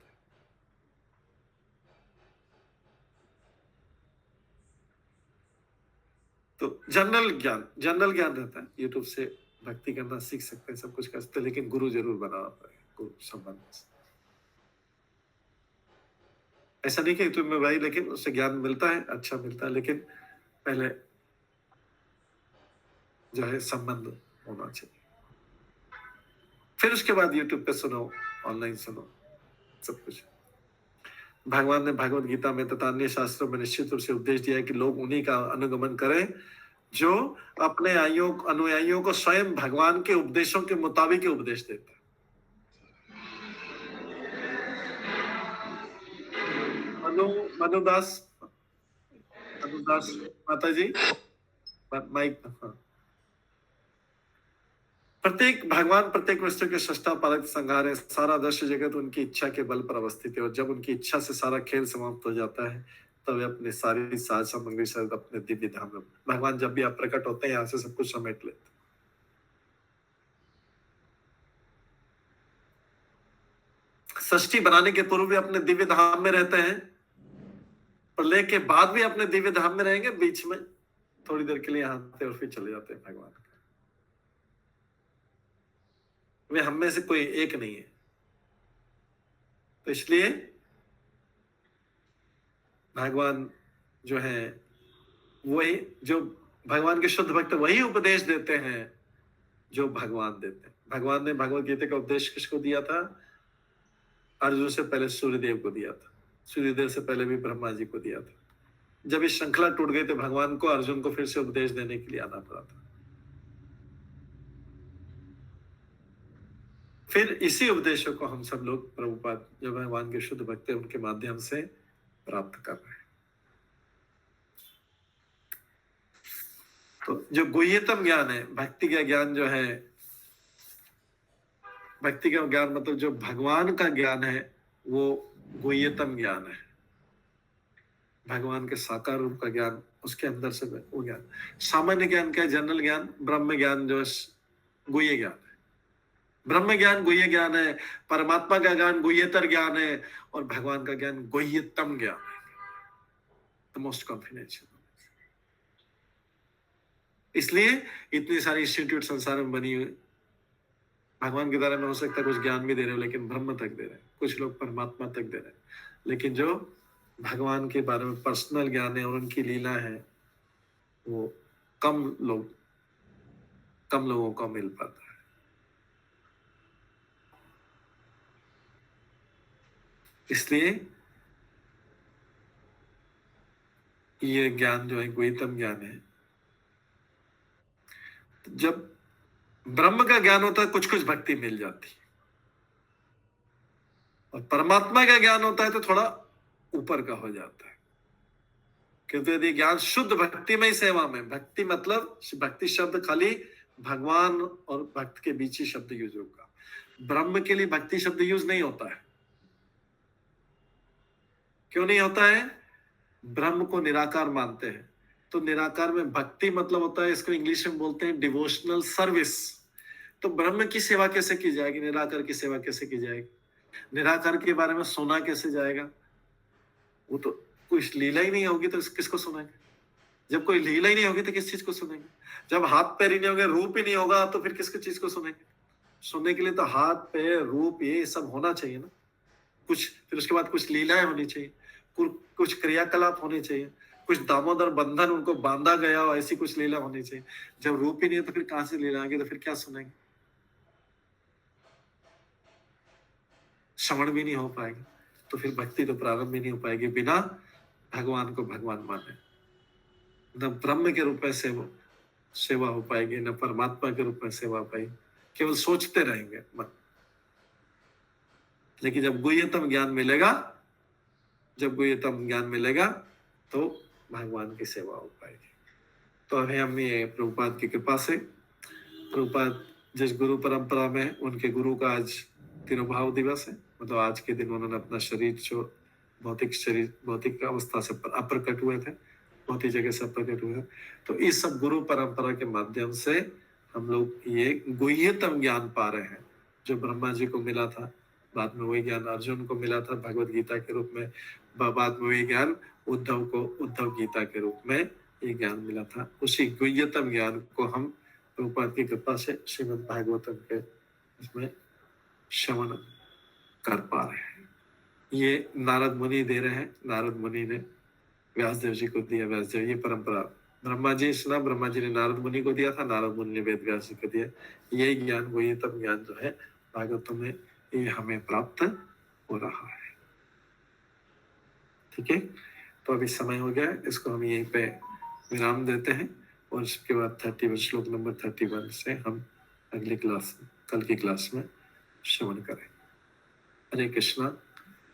B: तो जनरल ज्ञान रहता है। यूट्यूब से भक्ति करना सीख सकते हैं, सब कुछ कर सकते हैं, लेकिन गुरु जरूर बनाना पड़ेगा, गुरु संबंध से। ऐसा नहीं कि तुम्हें भाई, लेकिन उससे ज्ञान मिलता है, अच्छा मिलता है, लेकिन पहले जो है संबंध होना चाहिए। फिर उसके बाद यूट्यूब पे सुनो, ऑनलाइन सुनो, सब कुछ। भगवान ने भगवत गीता में तथा अन्य शास्त्रों में निश्चित रूप से उपदेश दिया है कि लोग उन्हीं का अनुगमन करें जो अपने अनुयायियों को स्वयं भगवान के उपदेशों के मुताबिक उपदेश देते हैं। मनुदास माता जी, माइक। भगवान प्रत्येक वस्तु के सृष्टा पालक संहार है। सारा दृश्य जगत उनकी इच्छा के बल पर अवस्थित है, और जब उनकी इच्छा से सारा खेल समाप्त हो जाता है तब वे अपने सारी साज सामग्री सहित अपने दिव्य धाम में, भगवान जब भी आप प्रकट होते हैं यहाँ से सब कुछ समेट लेते। षष्ठी बनाने के पूर्व भी अपने दिव्य धाम में रहते हैं, प्रलय के बाद भी अपने दिव्य धाम में रहेंगे, बीच में थोड़ी देर के लिए यहाँ आते और फिर चले जाते हैं भगवान। वे हम में से कोई एक नहीं है। तो इसलिए भगवान जो है वही, जो भगवान के शुद्ध भक्त वही उपदेश देते हैं जो भगवान देते हैं। भगवान ने भगवत गीता का उपदेश किसको दिया था? अर्जुन से पहले सूर्यदेव को दिया था, सूर्यदेव से पहले भी ब्रह्मा जी को दिया था। जब इस श्रृंखला टूट गई तो भगवान को अर्जुन को फिर से उपदेश देने के लिए आना पड़ा था। फिर इसी उपदेशों को हम सब लोग प्रभुपाद जो भगवान के शुद्ध भक्त हैं उनके माध्यम से प्राप्त कर रहे हैं। तो जो गुह्यतम ज्ञान है, भक्ति का ज्ञान जो है, भक्ति का ज्ञान मतलब जो भगवान का ज्ञान है वो गुह्यतम ज्ञान है। भगवान के साकार रूप का ज्ञान, उसके अंदर से वो ज्ञान। सामान्य ज्ञान क्या है? जनरल ज्ञान। ब्रह्म ज्ञान जो गुह्य ज्ञान है, ब्रह्म ज्ञान गुह्य ज्ञान है। परमात्मा का ज्ञान गुह्यतर ज्ञान है, और भगवान का ज्ञान गुह्यतम ज्ञान है, द मोस्ट कॉन्फिडेंशियल। इसलिए इतनी सारी इंस्टीट्यूट संसार में बनी हुई। भगवान के बारे में हो सकता है कुछ ज्ञान भी दे रहे हो, लेकिन ब्रह्म तक दे रहे हैं, कुछ लोग परमात्मा तक दे रहे हैं, लेकिन जो भगवान के बारे में पर्सनल ज्ञान है और उनकी लीला है वो कम लोगों को मिल पाता है। इसलिए ये ज्ञान जो है गुह्यतम ज्ञान है। जब ब्रह्म का ज्ञान होता है कुछ कुछ भक्ति मिल जाती है, और परमात्मा का ज्ञान होता है तो थोड़ा ऊपर का हो जाता है। क्योंकि यदि ज्ञान शुद्ध भक्तिमय सेवा में, भक्ति मतलब भक्ति शब्द खाली भगवान और भक्त के बीच ही शब्द यूज होगा, ब्रह्म के लिए भक्ति शब्द यूज नहीं होता है। क्यों नहीं होता है? ब्रह्म को निराकार मानते हैं, तो निराकार में भक्ति मतलब होता है, इसको इंग्लिश में बोलते हैं डिवोशनल सर्विस। तो ब्रह्म की सेवा कैसे की जाएगी? निराकार की सेवा कैसे की जाएगी? निराकार के बारे में सुना कैसे जाएगा? वो तो कुछ लीला ही नहीं होगी तो किसको सुनेंगे? जब कोई लीला ही नहीं होगी तो किस चीज को सुनेंगे? जब हाथ पैर ही नहीं होंगे, रूप ही नहीं होगा, तो फिर किसकी चीज को सुनेंगे? सुनने के लिए तो हाथ पैर रूप ये सब होना चाहिए ना कुछ, फिर उसके बाद कुछ लीलाएं होनी चाहिए, कुछ क्रियाकलाप होने चाहिए, कुछ दामोदर बंधन उनको बांधा गया हो, ऐसी कुछ लीला होनी चाहिए। जब रूप ही नहीं है तो फिर कहां से लीला आएगी? तो फिर क्या सुनेंगे? श्रवण भी नहीं हो पाएगा, तो फिर भक्ति तो प्रारंभ भी नहीं हो पाएगी बिना भगवान को भगवान माने। न ब्रह्म के रूप में सेवा हो पाएगी, न परमात्मा के रूप में सेवा हो पाएगी, केवल सोचते रहेंगे मन। लेकिन जब गुह्यतम ज्ञान मिलेगा तो भगवान की सेवा हो पाएगी। तो अभी हम ये प्रभुपाद की कृपा से, प्रभुपाद जिस गुरु परंपरा में, उनके गुरु का आज तिरुभाव दिवस है, मतलब आज के दिन उन्होंने अपना शरीर जो भौतिक अवस्था से अप्रकट हुए थे, भौतिक जगह से प्रकट हुए, तो इस सब गुरु परंपरा के माध्यम से हम लोग ये गुह्यतम ज्ञान पा रहे हैं जो ब्रह्मा जी को मिला था। बाद में वही ज्ञान अर्जुन को मिला था भगवत गीता के रूप में, बाद में वही ज्ञान उद्धव को उद्धव गीता के रूप में ये ज्ञान मिला था। उसी गुह्यतम ज्ञान को हम प्रभुपाद की कृपा से श्रीमद् भागवतम के इसमें श्रवण कर पा रहे हैं। ये नारद मुनि दे रहे हैं, नारद मुनि ने व्यासदेव जी को दिया। व्यासदेव, ये परंपरा ब्रह्मा जी सुना, ब्रह्मा जी ने नारद मुनि को दिया था, नारद मुनि ने वेद व्यास जी को दिया। ये ज्ञान गुह्यतम ज्ञान जो है भागवतम में ये हमें प्राप्त हो रहा है। ठीक है, तो अभी समय हो गया है, इसको हम यहीं पे विराम देते हैं और इसके बाद 31 श्लोक नंबर 31 से हम अगली क्लास, कल की क्लास में श्रवण करें। हरे कृष्णा।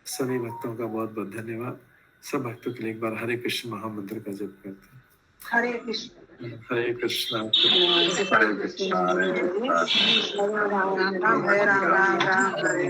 B: सभी भक्तों का बहुत बहुत धन्यवाद। सब भक्तों के लिए एक बार हरे कृष्ण महामंत्र का जप करते हैं।
E: हरे कृष्ण।
B: हरे कृष्णा
F: हरे कृष्णा हरे कृष्णा
E: राम राम हरे राम राम राम हरे